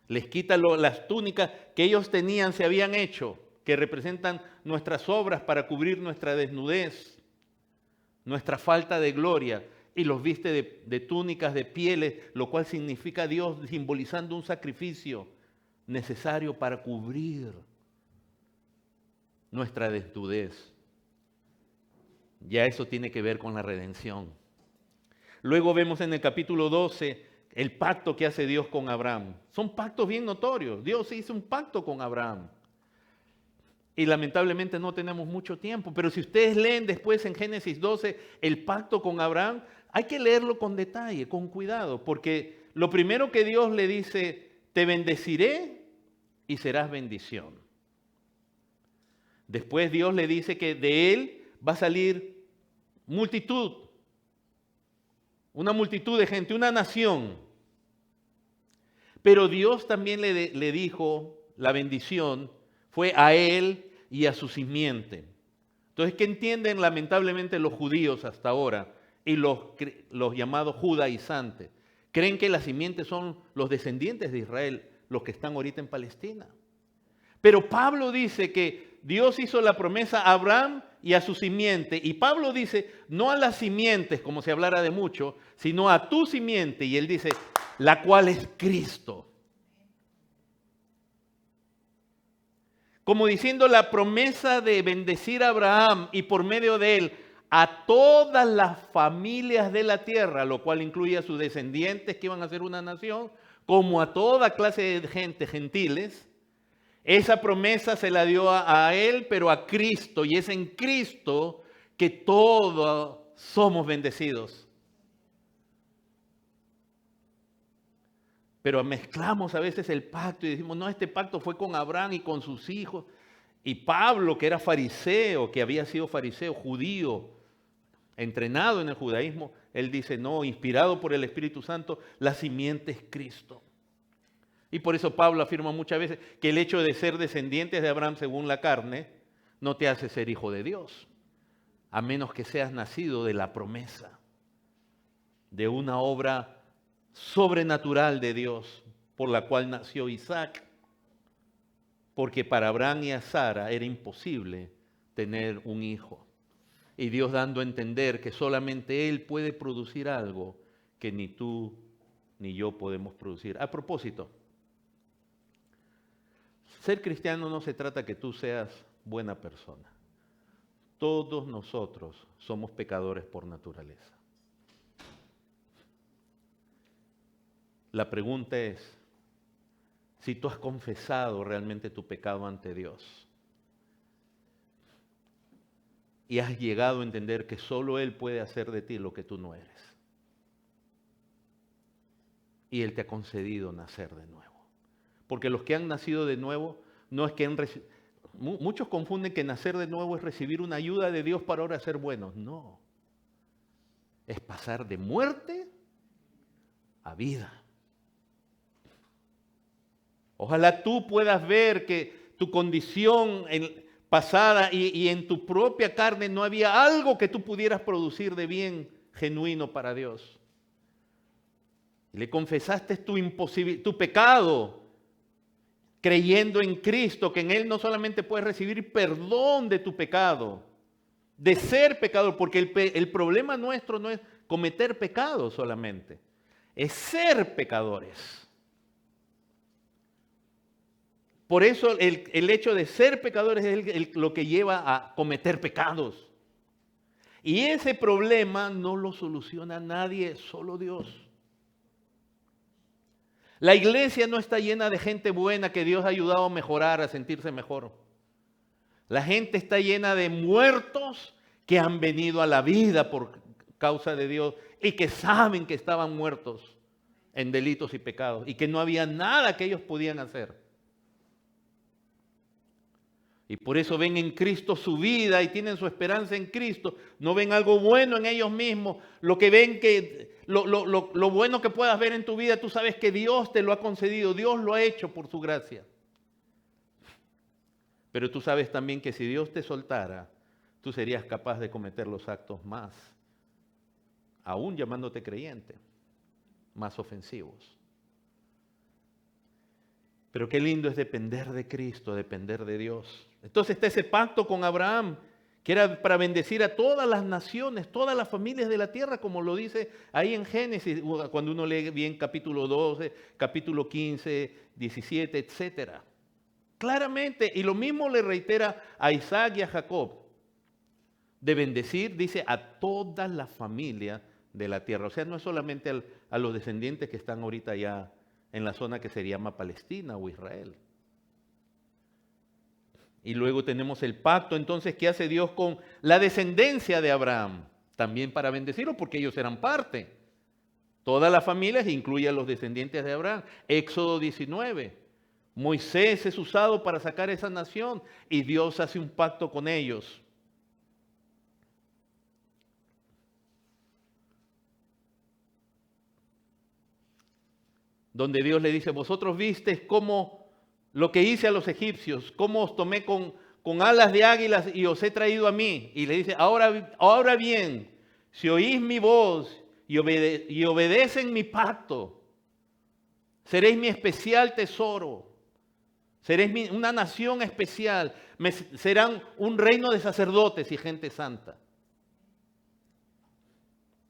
les quita las túnicas que ellos tenían, se habían hecho, que representan nuestras obras para cubrir nuestra desnudez, nuestra falta de gloria, y los viste de túnicas de pieles, lo cual significa Dios simbolizando un sacrificio necesario para cubrir nuestra desnudez. Ya eso tiene que ver con la redención. Luego vemos en el capítulo 12 el pacto que hace Dios con Abraham. Son pactos bien notorios. Dios hizo un pacto con Abraham. Y lamentablemente no tenemos mucho tiempo, pero si ustedes leen después en Génesis 12 el pacto con Abraham, hay que leerlo con detalle, con cuidado, porque lo primero que Dios le dice, te bendeciré y serás bendición. Después Dios le dice que de él va a salir multitud, una multitud de gente, una nación. Pero Dios también le dijo la bendición, fue a él y a su simiente. Entonces, ¿qué entienden lamentablemente los judíos hasta ahora y los llamados judaizantes? Creen que las simientes son los descendientes de Israel, los que están ahorita en Palestina. Pero Pablo dice que Dios hizo la promesa a Abraham y a su simiente. Y Pablo dice, no a las simientes, como se hablara de mucho, sino a tu simiente. Y él dice, la cual es Cristo. Como diciendo la promesa de bendecir a Abraham y por medio de él a todas las familias de la tierra, lo cual incluye a sus descendientes que iban a ser una nación, como a toda clase de gente, gentiles. Esa promesa se la dio a él, pero a Cristo, y es en Cristo que todos somos bendecidos. Pero mezclamos a veces el pacto y decimos, no, este pacto fue con Abraham y con sus hijos. Y Pablo, que era fariseo, que había sido fariseo, judío, entrenado en el judaísmo, él dice, no, inspirado por el Espíritu Santo, la simiente es Cristo. Y por eso Pablo afirma muchas veces que el hecho de ser descendientes de Abraham según la carne no te hace ser hijo de Dios, a menos que seas nacido de la promesa, de una obra sobrenatural de Dios, por la cual nació Isaac, porque para Abraham y a Sara era imposible tener un hijo. Y Dios dando a entender que solamente Él puede producir algo que ni tú ni yo podemos producir. A propósito, ser cristiano no se trata que tú seas buena persona. Todos nosotros somos pecadores por naturaleza. La pregunta es, si tú has confesado realmente tu pecado ante Dios y has llegado a entender que solo Él puede hacer de ti lo que tú no eres. Y Él te ha concedido nacer de nuevo. Porque los que han nacido de nuevo, no es que muchos confunden que nacer de nuevo es recibir una ayuda de Dios para ahora ser buenos. No. Es pasar de muerte a vida. Ojalá tú puedas ver que tu condición pasada y en tu propia carne no había algo que tú pudieras producir de bien genuino para Dios. Le confesaste tu pecado, creyendo en Cristo, que en Él no solamente puedes recibir perdón de tu pecado, de ser pecador, porque el problema nuestro no es cometer pecado solamente, es ser pecadores. Por eso el hecho de ser pecadores es lo que lleva a cometer pecados. Y ese problema no lo soluciona nadie, solo Dios. La iglesia no está llena de gente buena que Dios ha ayudado a mejorar, a sentirse mejor. La gente está llena de muertos que han venido a la vida por causa de Dios y que saben que estaban muertos en delitos y pecados y que no había nada que ellos podían hacer. Y por eso ven en Cristo su vida y tienen su esperanza en Cristo. No ven algo bueno en ellos mismos. Lo que ven que lo bueno que puedas ver en tu vida, tú sabes que Dios te lo ha concedido, Dios lo ha hecho por su gracia. Pero tú sabes también que si Dios te soltara, tú serías capaz de cometer los actos más, aún llamándote creyente, más ofensivos. Pero qué lindo es depender de Cristo, depender de Dios. Entonces está ese pacto con Abraham, que era para bendecir a todas las naciones, todas las familias de la tierra, como lo dice ahí en Génesis, cuando uno lee bien capítulo 12, capítulo 15, 17, etcétera. Claramente, y lo mismo le reitera a Isaac y a Jacob, de bendecir, dice, a toda la familia de la tierra. O sea, no es solamente a los descendientes que están ahorita ya en la zona que se llama Palestina o Israel. Y luego tenemos el pacto entonces que hace Dios con la descendencia de Abraham, también para bendecirlos porque ellos eran parte. Todas las familias incluye a los descendientes de Abraham. Éxodo 19. Moisés es usado para sacar esa nación y Dios hace un pacto con ellos. Donde Dios le dice, vosotros visteis cómo lo que hice a los egipcios, cómo os tomé con alas de águilas y os he traído a mí. Y le dice, ahora bien, si oís mi voz y obedecen mi pacto, seréis mi especial tesoro. Seréis una nación especial. Serán un reino de sacerdotes y gente santa.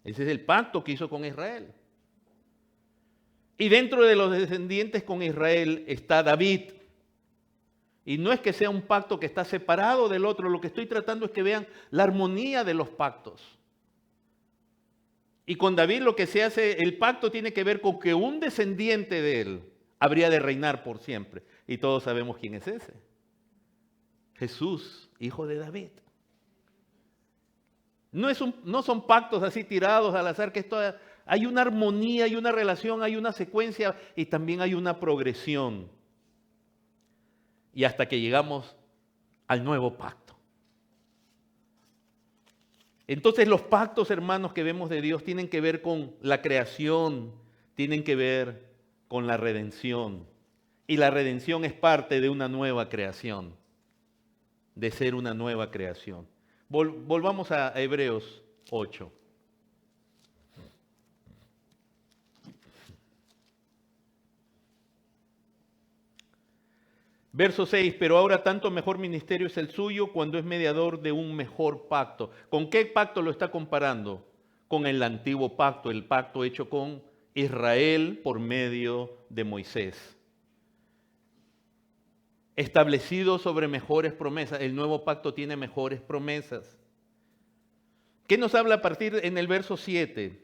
Ese es el pacto que hizo con Israel. Y dentro de los descendientes con Israel está David. Y no es que sea un pacto que está separado del otro. Lo que estoy tratando es que vean la armonía de los pactos. Y con David lo que se hace, el pacto tiene que ver con que un descendiente de él habría de reinar por siempre. Y todos sabemos quién es ese. Jesús, hijo de David. No son pactos así tirados al azar, que hay una armonía, hay una relación, hay una secuencia y también hay una progresión. Y hasta que llegamos al nuevo pacto. Entonces los pactos, hermanos, que vemos de Dios tienen que ver con la creación, tienen que ver con la redención. Y la redención es parte de una nueva creación, de ser una nueva creación. Volvamos a Hebreos 8. Verso 6, pero ahora tanto mejor ministerio es el suyo cuando es mediador de un mejor pacto. ¿Con qué pacto lo está comparando? Con el antiguo pacto, el pacto hecho con Israel por medio de Moisés. Establecido sobre mejores promesas. El nuevo pacto tiene mejores promesas. ¿Qué nos habla a partir en el verso 7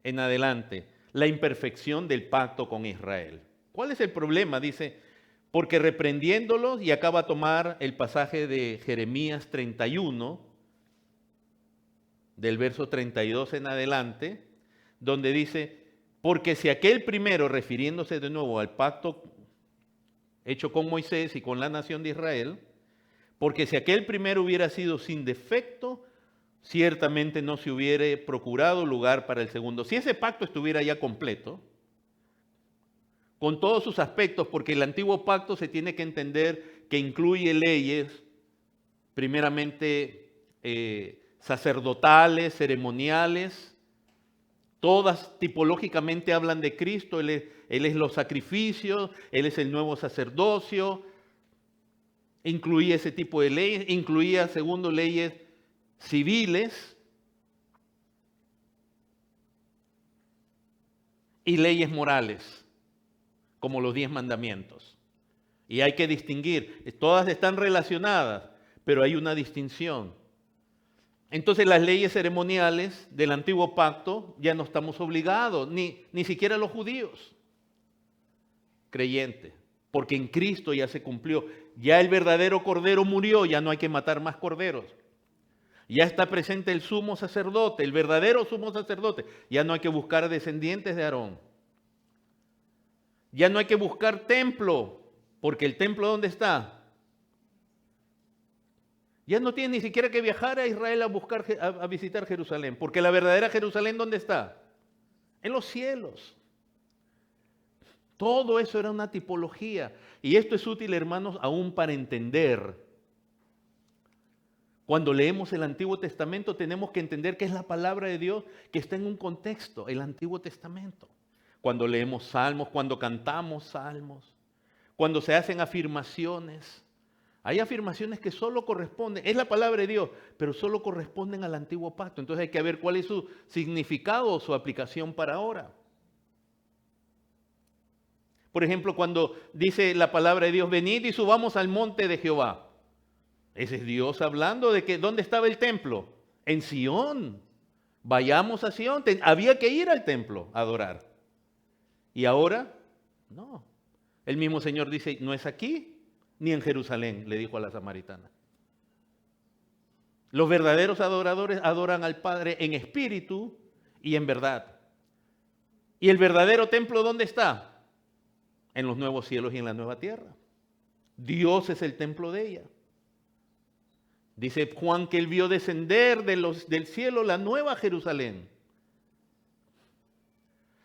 en adelante? La imperfección del pacto con Israel. ¿Cuál es el problema? Dice, porque reprendiéndolos, y acaba de tomar el pasaje de Jeremías 31, del verso 32 en adelante, donde dice, porque si aquel primero, refiriéndose de nuevo al pacto hecho con Moisés y con la nación de Israel, porque si aquel primero hubiera sido sin defecto, ciertamente no se hubiera procurado lugar para el segundo. Si ese pacto estuviera ya completo, con todos sus aspectos, porque el antiguo pacto se tiene que entender que incluye leyes, primeramente sacerdotales, ceremoniales, todas tipológicamente hablan de Cristo. Él es los sacrificios, Él es el nuevo sacerdocio. Incluía ese tipo de leyes, incluía, segundo, leyes civiles y leyes morales, como los 10 mandamientos. Y hay que distinguir, todas están relacionadas, pero hay una distinción. Entonces las leyes ceremoniales del antiguo pacto ya no estamos obligados, ni siquiera los judíos creyentes, porque en Cristo ya se cumplió. Ya el verdadero cordero murió, ya no hay que matar más corderos. Ya está presente el sumo sacerdote, el verdadero sumo sacerdote. Ya no hay que buscar descendientes de Aarón. Ya no hay que buscar templo, porque el templo ¿dónde está? Ya no tiene ni siquiera que viajar a Israel a visitar Jerusalén, porque la verdadera Jerusalén ¿dónde está? En los cielos. Todo eso era una tipología. Y esto es útil, hermanos, aún para entender. Cuando leemos el Antiguo Testamento tenemos que entender que es la palabra de Dios que está en un contexto, el Antiguo Testamento. Cuando leemos salmos, cuando cantamos salmos, cuando se hacen afirmaciones, hay afirmaciones que solo corresponden, es la palabra de Dios, pero solo corresponden al Antiguo Pacto. Entonces hay que ver cuál es su significado o su aplicación para ahora. Por ejemplo, cuando dice la palabra de Dios, venid y subamos al monte de Jehová. Ese es Dios hablando de que ¿dónde estaba el templo? En Sión. Vayamos a Sión. Había que ir al templo a adorar. ¿Y ahora? No. El mismo Señor dice, no es aquí ni en Jerusalén, le dijo a la samaritana. Los verdaderos adoradores adoran al Padre en espíritu y en verdad. ¿Y el verdadero templo dónde está? En los nuevos cielos y en la nueva tierra. Dios es el templo de ella. Dice Juan que él vio descender del cielo la nueva Jerusalén.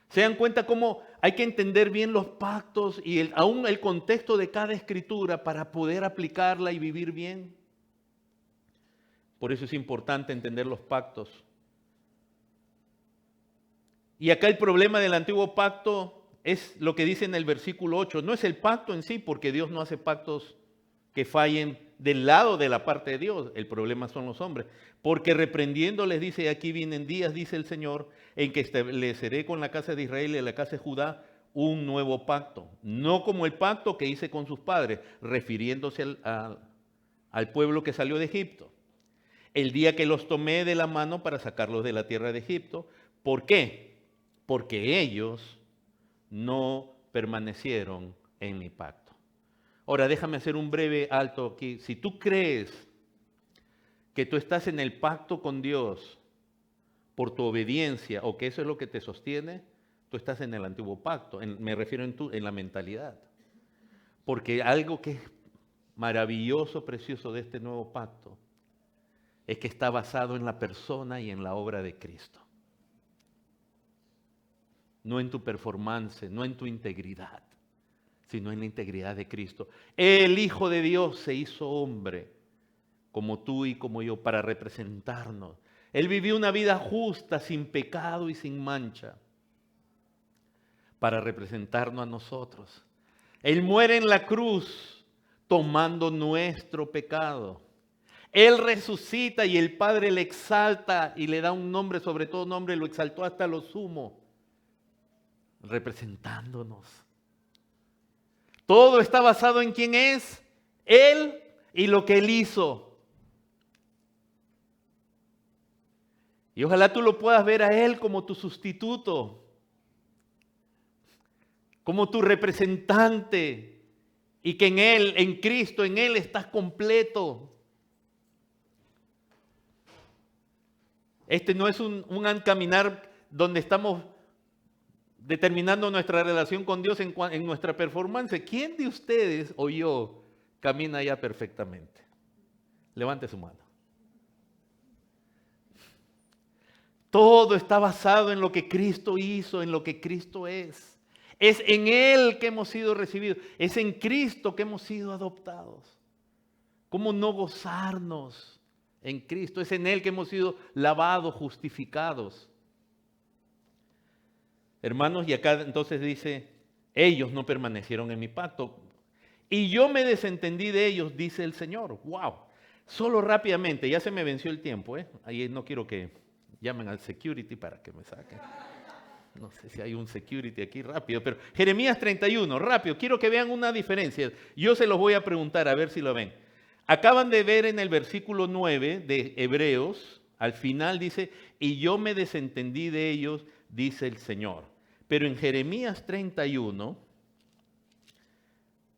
¿Se dan cuenta cómo hay que entender bien los pactos y aún el contexto de cada escritura para poder aplicarla y vivir bien? Por eso es importante entender los pactos. Y acá el problema del antiguo pacto es lo que dice en el versículo 8. No es el pacto en sí, porque Dios no hace pactos que fallen del lado de la parte de Dios. El problema son los hombres. Porque reprendiéndoles dice, aquí vienen días, dice el Señor, en que estableceré con la casa de Israel y la casa de Judá un nuevo pacto. No como el pacto que hice con sus padres, refiriéndose al pueblo que salió de Egipto. El día que los tomé de la mano para sacarlos de la tierra de Egipto. ¿Por qué? Porque ellos no permanecieron en mi pacto. Ahora, déjame hacer un breve alto aquí. Si tú crees que tú estás en el pacto con Dios por tu obediencia o que eso es lo que te sostiene, tú estás en el antiguo pacto. Me refiero en la mentalidad. Porque algo que es maravilloso, precioso de este nuevo pacto es que está basado en la persona y en la obra de Cristo. No en tu performance, no en tu integridad, sino en la integridad de Cristo. El Hijo de Dios se hizo hombre, como tú y como yo, para representarnos. Él vivió una vida justa, sin pecado y sin mancha, para representarnos a nosotros. Él muere en la cruz, tomando nuestro pecado. Él resucita y el Padre le exalta y le da un nombre, sobre todo nombre, lo exaltó hasta lo sumo, representándonos. Todo está basado en quién es Él y lo que Él hizo. Y ojalá tú lo puedas ver a Él como tu sustituto, como tu representante, y que en Él, en Cristo, en Él estás completo. Este no es un caminar donde estamos determinando nuestra relación con Dios en nuestra performance. ¿Quién de ustedes o yo camina ya perfectamente? Levante su mano. Todo está basado en lo que Cristo hizo, en lo que Cristo es. Es en Él que hemos sido recibidos. Es en Cristo que hemos sido adoptados. ¿Cómo no gozarnos en Cristo? Es en Él que hemos sido lavados, justificados. Hermanos, y acá entonces dice, ellos no permanecieron en mi pacto. Y yo me desentendí de ellos, dice el Señor. ¡Wow! Solo rápidamente, ya se me venció el tiempo, ¿eh? Ahí no quiero que llamen al security para que me saquen. No sé si hay un security aquí rápido, pero Jeremías 31, rápido, quiero que vean una diferencia. Yo se los voy a preguntar a ver si lo ven. Acaban de ver en el versículo 9 de Hebreos, al final dice, y yo me desentendí de ellos, dice el Señor. Pero en Jeremías 31,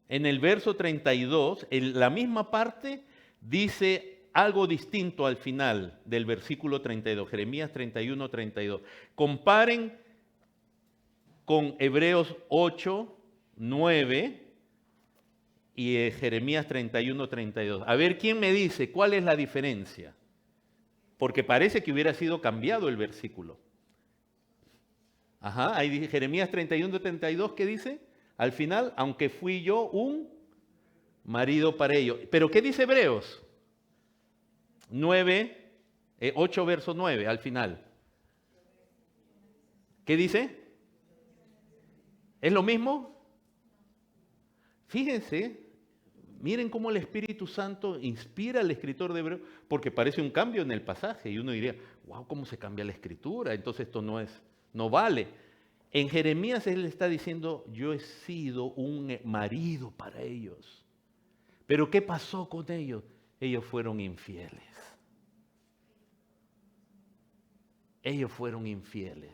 en el verso 32, en la misma parte dice algo distinto al final del versículo 32, Jeremías 31, 32. Comparen con Hebreos 8, 9 y Jeremías 31, 32. A ver, ¿quién me dice cuál es la diferencia? Porque parece que hubiera sido cambiado el versículo. Ajá, ahí dice Jeremías 31, 32, ¿qué dice? Al final, aunque fui yo un marido para ellos. ¿Pero qué dice Hebreos? 8 verso 9 al final. ¿Qué dice? ¿Es lo mismo? Fíjense, miren cómo el Espíritu Santo inspira al escritor de Hebreos, porque parece un cambio en el pasaje y uno diría, wow, ¿cómo se cambia la escritura? Entonces esto no vale. En Jeremías él está diciendo, yo he sido un marido para ellos. Pero ¿qué pasó con ellos? Ellos fueron infieles. Ellos fueron infieles.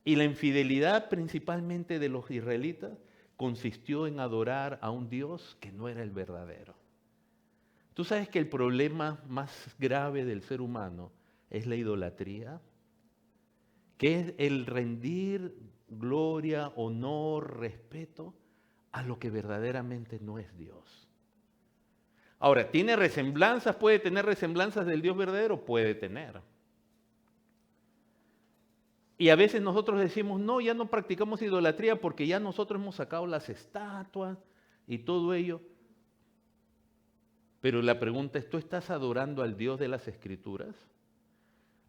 Y la infidelidad principalmente de los israelitas consistió en adorar a un Dios que no era el verdadero. Tú sabes que el problema más grave del ser humano es la idolatría, que es el rendir gloria, honor, respeto a lo que verdaderamente no es Dios. Ahora, ¿tiene resemblanzas? ¿Puede tener resemblanzas del Dios verdadero? Puede tener. Y a veces nosotros decimos, no, ya no practicamos idolatría porque ya nosotros hemos sacado las estatuas y todo ello. Pero la pregunta es, ¿tú estás adorando al Dios de las Escrituras?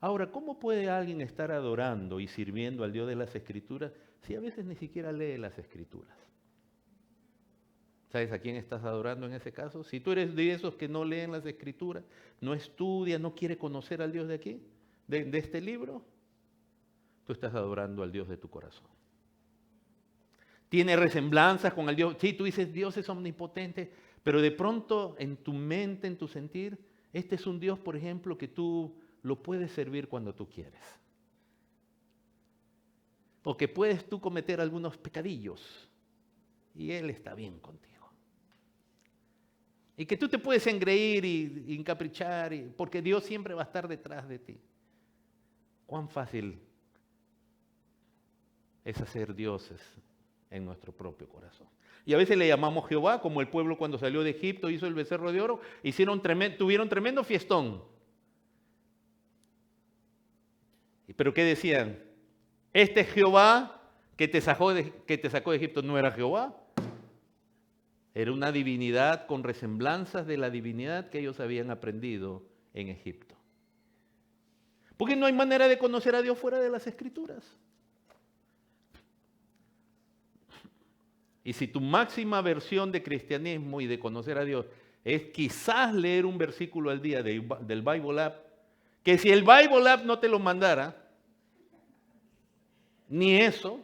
Ahora, ¿cómo puede alguien estar adorando y sirviendo al Dios de las Escrituras si a veces ni siquiera lee las Escrituras? ¿Sabes a quién estás adorando en ese caso? Si tú eres de esos que no leen las Escrituras, no estudia, no quiere conocer al Dios de aquí, de este libro, tú estás adorando al Dios de tu corazón. Tiene resemblanzas con el Dios. Sí, tú dices, Dios es omnipotente, pero de pronto en tu mente, en tu sentir, este es un Dios, por ejemplo, que tú lo puedes servir cuando tú quieres. O que puedes tú cometer algunos pecadillos y Él está bien contigo. Y que tú te puedes engreír y encaprichar, porque Dios siempre va a estar detrás de ti. ¿Cuán fácil es hacer dioses en nuestro propio corazón? Y a veces le llamamos Jehová, como el pueblo cuando salió de Egipto hizo el becerro de oro, tuvieron tremendo fiestón. ¿Pero qué decían? Este Jehová que te sacó de Egipto no era Jehová. Era una divinidad con resemblanzas de la divinidad que ellos habían aprendido en Egipto. Porque no hay manera de conocer a Dios fuera de las Escrituras. Y si tu máxima versión de cristianismo y de conocer a Dios es quizás leer un versículo al día del Bible App, que si el Bible App no te lo mandara, ni eso,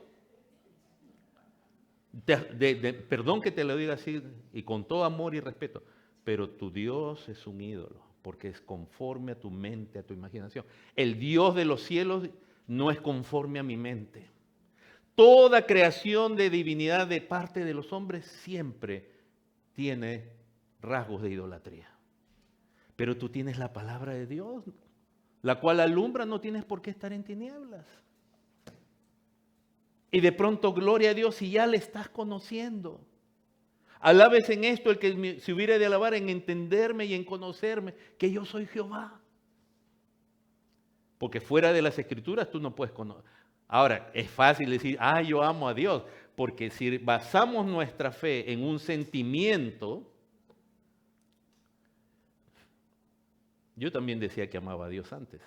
perdón que te lo diga así y con todo amor y respeto, pero tu Dios es un ídolo, porque es conforme a tu mente, a tu imaginación. El Dios de los cielos no es conforme a mi mente. Toda creación de divinidad de parte de los hombres siempre tiene rasgos de idolatría. Pero tú tienes la palabra de Dios, la cual alumbra, no tienes por qué estar en tinieblas. Y de pronto, gloria a Dios, si ya le estás conociendo. Alabes en esto el que se hubiera de alabar, en entenderme y en conocerme, que yo soy Jehová. Porque fuera de las Escrituras tú no puedes conocer. Ahora, es fácil decir, yo amo a Dios, porque si basamos nuestra fe en un sentimiento, yo también decía que amaba a Dios antes,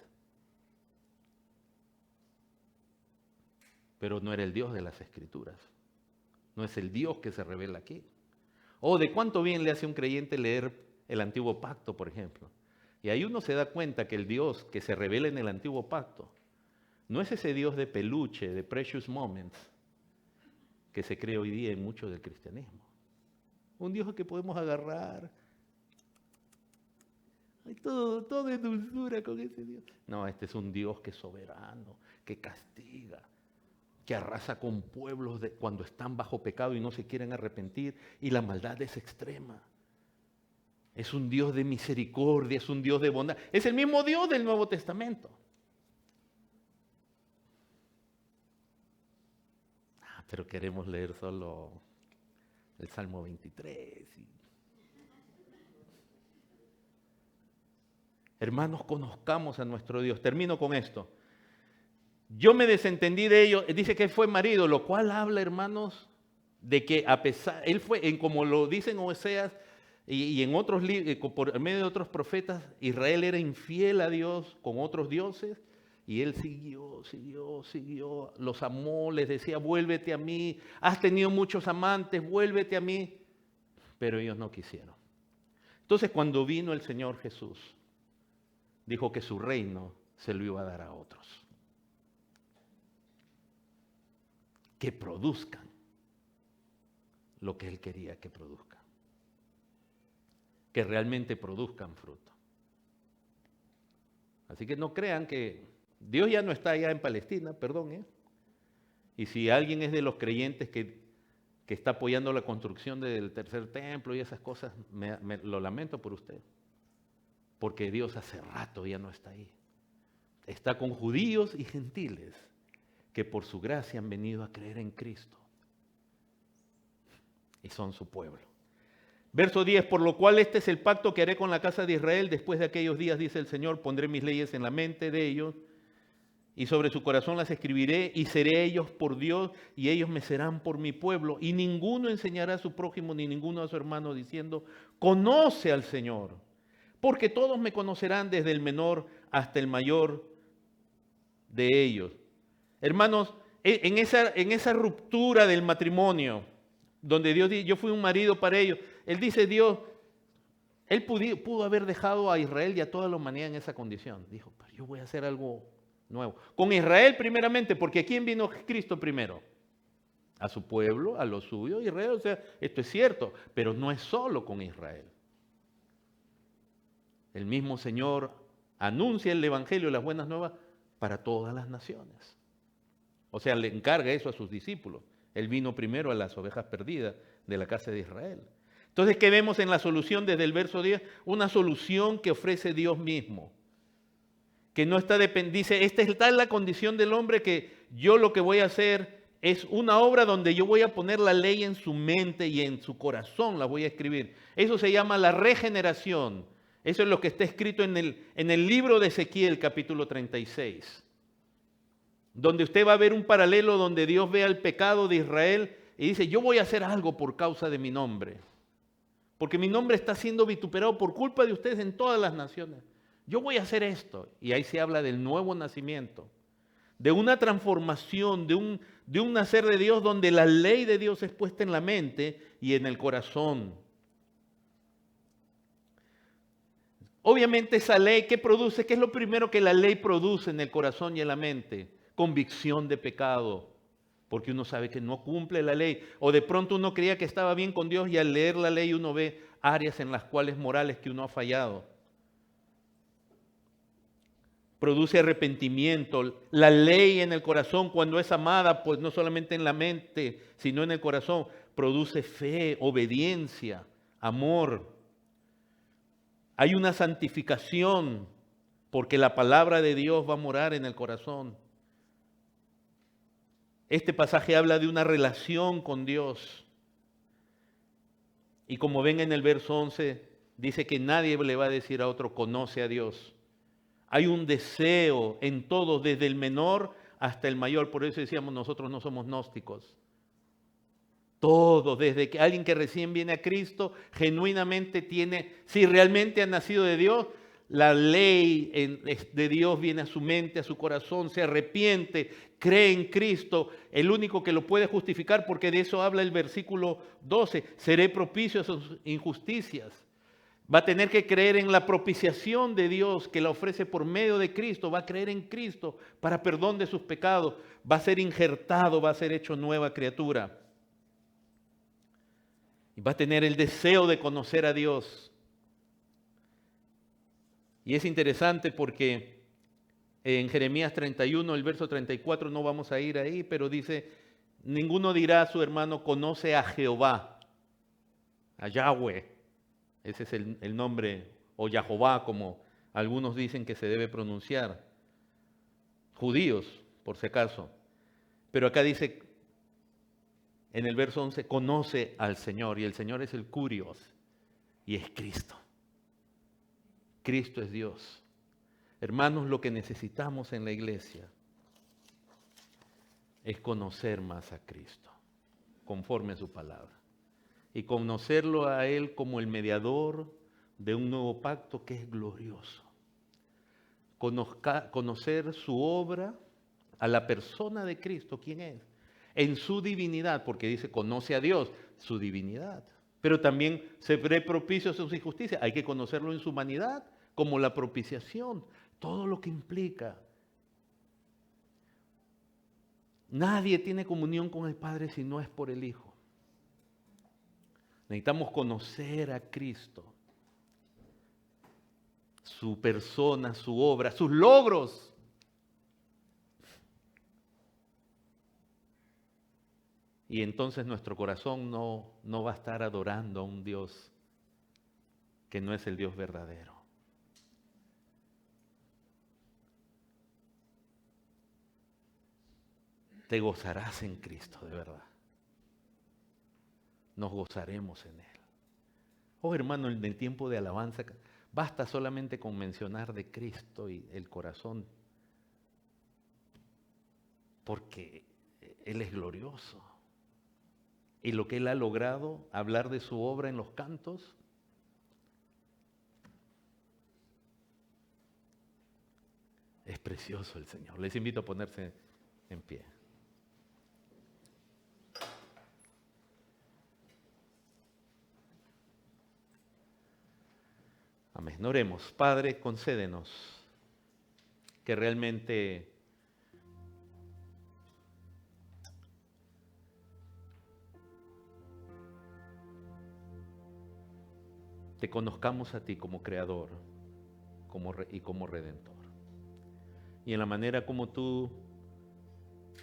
pero no era el Dios de las Escrituras, no es el Dios que se revela aquí. ¿De cuánto bien le hace a un creyente leer el Antiguo Pacto, por ejemplo? Y ahí uno se da cuenta que el Dios que se revela en el Antiguo Pacto no es ese Dios de peluche, de precious moments, que se cree hoy día en mucho del cristianismo. Un Dios que podemos agarrar. Hay todo es dulzura con ese Dios. No, este es un Dios que es soberano, que castiga, que arrasa con pueblos cuando están bajo pecado y no se quieren arrepentir, y la maldad es extrema. Es un Dios de misericordia, es un Dios de bondad. Es el mismo Dios del Nuevo Testamento. Pero queremos leer solo el Salmo 23. Hermanos, conozcamos a nuestro Dios. Termino con esto. Yo me desentendí de ellos. Dice que él fue marido, lo cual habla, hermanos, de que a pesar, él fue, como lo dicen Oseas y en otros libros, por medio de otros profetas, Israel era infiel a Dios con otros dioses. Y él siguió, los amó, les decía, vuélvete a mí, has tenido muchos amantes, vuélvete a mí. Pero ellos no quisieron. Entonces cuando vino el Señor Jesús, dijo que su reino se lo iba a dar a otros. Que produzcan lo que él quería que produzcan. Que realmente produzcan fruto. Así que no crean que Dios ya no está allá en Palestina, perdón. Y si alguien es de los creyentes que está apoyando la construcción del tercer templo y esas cosas, lo lamento por usted. Porque Dios hace rato ya no está ahí. Está con judíos y gentiles que por su gracia han venido a creer en Cristo. Y son su pueblo. Verso 10, por lo cual este es el pacto que haré con la casa de Israel después de aquellos días, dice el Señor, pondré mis leyes en la mente de ellos y sobre su corazón las escribiré y seré ellos por Dios y ellos me serán por mi pueblo. Y ninguno enseñará a su prójimo ni ninguno a su hermano diciendo, conoce al Señor, porque todos me conocerán desde el menor hasta el mayor de ellos. Hermanos, en esa ruptura del matrimonio, donde Dios dice, yo fui un marido para ellos, Él dice, Dios, Él pudo haber dejado a Israel y a toda la humanidad en esa condición. Dijo, pero yo voy a hacer algo nuevo. Con Israel primeramente, porque ¿a quién vino Cristo primero? A su pueblo, a los suyos, Israel. O sea, esto es cierto, pero no es solo con Israel. El mismo Señor anuncia el Evangelio, las buenas nuevas, para todas las naciones. O sea, le encarga eso a sus discípulos. Él vino primero a las ovejas perdidas de la casa de Israel. Entonces, ¿qué vemos en la solución desde el verso 10? Una solución que ofrece Dios mismo. Que no está dice, esta es la condición del hombre que yo lo que voy a hacer es una obra donde yo voy a poner la ley en su mente y en su corazón la voy a escribir. Eso se llama la regeneración. Eso es lo que está escrito en el libro de Ezequiel, capítulo 36. Donde usted va a ver un paralelo donde Dios ve el pecado de Israel y dice, yo voy a hacer algo por causa de mi nombre. Porque mi nombre está siendo vituperado por culpa de ustedes en todas las naciones. Yo voy a hacer esto. Y ahí se habla del nuevo nacimiento. De una transformación, de un nacer de Dios donde la ley de Dios es puesta en la mente y en el corazón. Obviamente esa ley, ¿qué produce? ¿Qué es lo primero que la ley produce en el corazón y en la mente? Convicción de pecado, porque uno sabe que no cumple la ley, o de pronto uno creía que estaba bien con Dios y al leer la ley uno ve áreas en las cuales morales que uno ha fallado. Produce arrepentimiento. La ley en el corazón, cuando es amada, pues no solamente en la mente, sino en el corazón, produce fe, obediencia, amor. Hay una santificación, porque la palabra de Dios va a morar en el corazón. Este pasaje habla de una relación con Dios. Y como ven en el verso 11, dice que nadie le va a decir a otro, conoce a Dios. Hay un deseo en todos, desde el menor hasta el mayor. Por eso decíamos, nosotros no somos gnósticos. Todos, desde que alguien que recién viene a Cristo, genuinamente tiene, si realmente ha nacido de Dios, la ley de Dios viene a su mente, a su corazón, se arrepiente, cree en Cristo, el único que lo puede justificar, porque de eso habla el versículo 12, seré propicio a sus injusticias. Va a tener que creer en la propiciación de Dios que la ofrece por medio de Cristo, va a creer en Cristo para perdón de sus pecados, va a ser injertado, va a ser hecho nueva criatura. Y va a tener el deseo de conocer a Dios. Y es interesante porque en Jeremías 31, el verso 34, no vamos a ir ahí, pero dice, ninguno dirá a su hermano, conoce a Jehová, a Yahweh. Ese es el nombre, o Yahová, como algunos dicen que se debe pronunciar. Judíos, por si acaso. Pero acá dice, en el verso 11, conoce al Señor, y el Señor es el Curios, y es Cristo. Cristo es Dios. Hermanos, lo que necesitamos en la iglesia es conocer más a Cristo, conforme a su palabra. Y conocerlo a Él como el mediador de un nuevo pacto que es glorioso. Conocer su obra, a la persona de Cristo, ¿quién es? En su divinidad, porque dice, conoce a Dios, su divinidad. Pero también se ve propicio a sus injusticias. Hay que conocerlo en su humanidad, como la propiciación, todo lo que implica. Nadie tiene comunión con el Padre si no es por el Hijo. Necesitamos conocer a Cristo, su persona, su obra, sus logros. Y entonces nuestro corazón no va a estar adorando a un Dios que no es el Dios verdadero. Te gozarás en Cristo, de verdad. Nos gozaremos en Él. Oh, hermano, en el tiempo de alabanza, basta solamente con mencionar de Cristo y el corazón, porque Él es glorioso. Y lo que Él ha logrado, hablar de su obra en los cantos, es precioso el Señor. Les invito a ponerse en pie. Amén. Oremos. Padre, concédenos que realmente te conozcamos a ti como Creador y como Redentor. Y en la manera como tú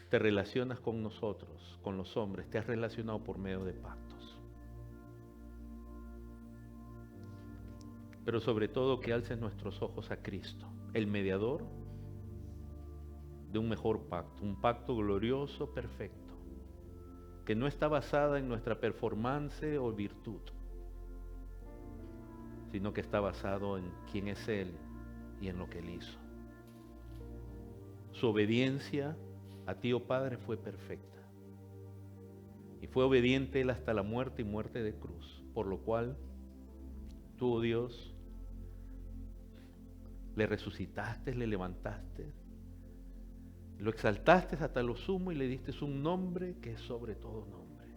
te relacionas con nosotros, con los hombres, te has relacionado por medio de pactos. Pero sobre todo que alces nuestros ojos a Cristo, el mediador de un mejor pacto, un pacto glorioso, perfecto, que no está basada en nuestra performance o virtud, sino que está basado en quién es Él y en lo que Él hizo. Su obediencia a ti, oh Padre, fue perfecta. Y fue obediente Él hasta la muerte y muerte de cruz, por lo cual tú, oh Dios, le resucitaste, le levantaste, lo exaltaste hasta lo sumo y le diste un nombre que es sobre todo nombre.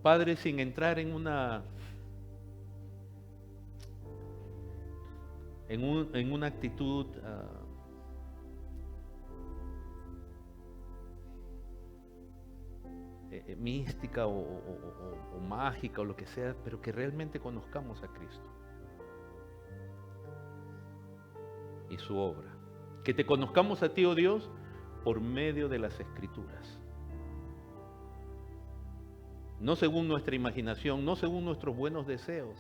Padre, sin entrar en una actitud mística o mágica o lo que sea, pero que realmente conozcamos a Cristo y su obra. Que te conozcamos a ti, oh Dios, por medio de las Escrituras. No según nuestra imaginación, no según nuestros buenos deseos.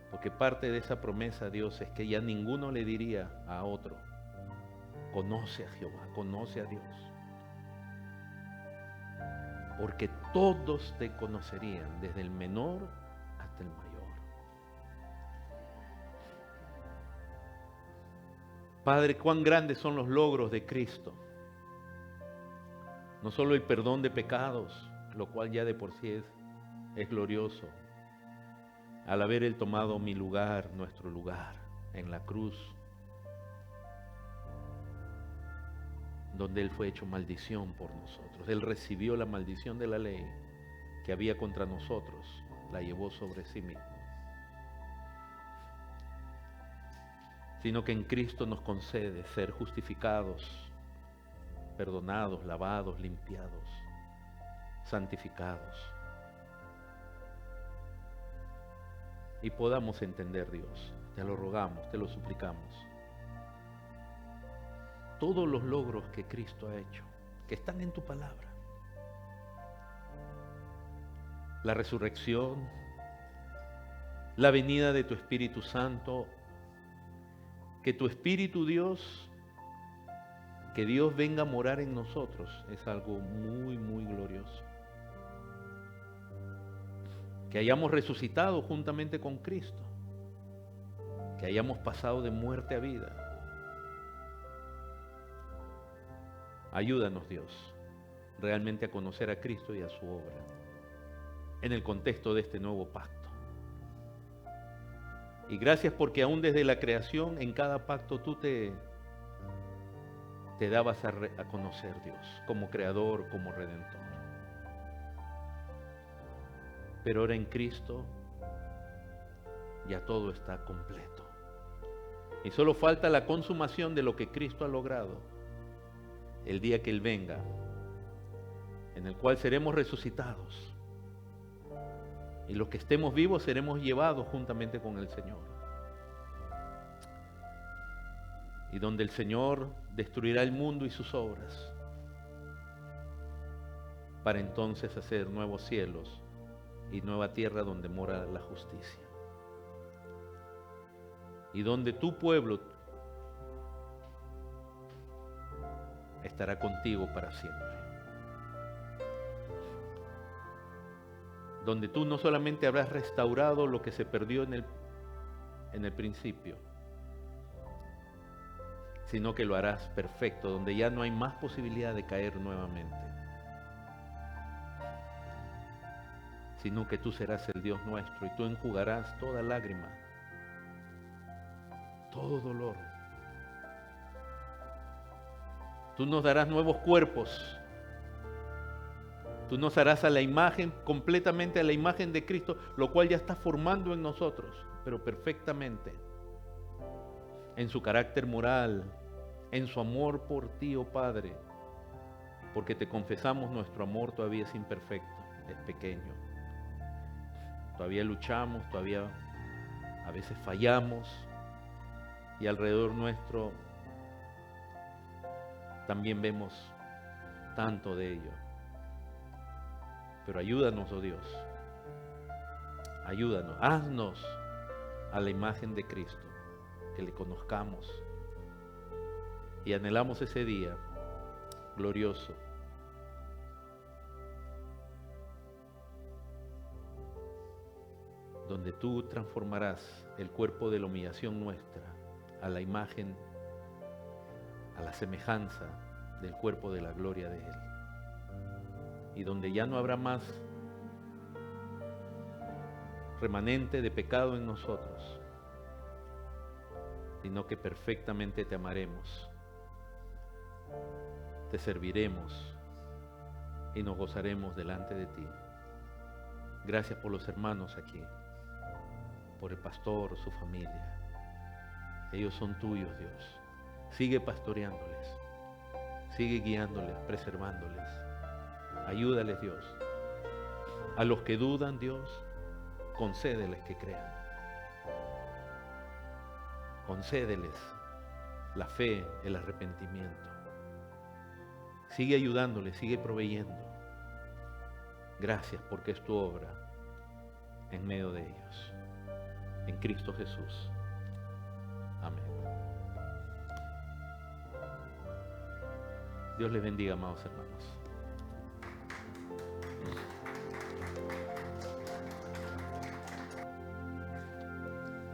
Porque parte de esa promesa, Dios, es que ya ninguno le diría a otro, conoce a Jehová, conoce a Dios. Porque todos te conocerían, desde el menor hasta el mayor. Padre, cuán grandes son los logros de Cristo. No solo el perdón de pecados, lo cual ya de por sí es glorioso. Al haber Él tomado mi lugar, nuestro lugar, en la cruz, donde Él fue hecho maldición por nosotros. Él recibió la maldición de la ley que había contra nosotros, la llevó sobre sí mismo. Sino que en Cristo nos concede ser justificados, perdonados, lavados, limpiados, santificados. Y podamos entender, Dios, te lo rogamos, te lo suplicamos. Todos los logros que Cristo ha hecho, que están en tu palabra, la resurrección, la venida de tu Espíritu Santo, que tu Espíritu Dios, que Dios venga a morar en nosotros, es algo muy, muy glorioso. Que hayamos resucitado juntamente con Cristo, que hayamos pasado de muerte a vida. Ayúdanos, Dios, realmente a conocer a Cristo y a su obra en el contexto de este nuevo pacto. Y gracias porque aún desde la creación, en cada pacto tú te dabas a conocer, Dios, como creador, como redentor. Pero ahora en Cristo ya todo está completo. Y solo falta la consumación de lo que Cristo ha logrado el día que Él venga, en el cual seremos resucitados. Y los que estemos vivos seremos llevados juntamente con el Señor. Y donde el Señor destruirá el mundo y sus obras, para entonces hacer nuevos cielos y nueva tierra donde mora la justicia. Y donde tu pueblo estará contigo para siempre. Donde tú no solamente habrás restaurado lo que se perdió en el principio, sino que lo harás perfecto, donde ya no hay más posibilidad de caer nuevamente, sino que tú serás el Dios nuestro y tú enjugarás toda lágrima, todo dolor. Tú nos darás nuevos cuerpos. Tú nos harás a la imagen, completamente a la imagen de Cristo, lo cual ya está formando en nosotros, pero perfectamente, en su carácter moral, en su amor por ti, oh Padre, porque te confesamos, nuestro amor todavía es imperfecto, es pequeño. Todavía luchamos, todavía a veces fallamos, y alrededor nuestro también vemos tanto de ello. Pero ayúdanos, oh Dios, ayúdanos, haznos a la imagen de Cristo, que le conozcamos y anhelamos ese día glorioso donde tú transformarás el cuerpo de la humillación nuestra a la imagen, a la semejanza del cuerpo de la gloria de Él. Y donde ya no habrá más remanente de pecado en nosotros, sino que perfectamente te amaremos, te serviremos y nos gozaremos delante de ti. Gracias por los hermanos aquí, por el pastor, su familia. Ellos son tuyos, Dios. Sigue pastoreándoles, sigue guiándoles, preservándoles. Ayúdales, Dios. A los que dudan, Dios, concédeles que crean. Concédeles la fe, el arrepentimiento. Sigue ayudándoles, sigue proveyendo. Gracias porque es tu obra en medio de ellos. En Cristo Jesús. Amén. Dios les bendiga, amados hermanos.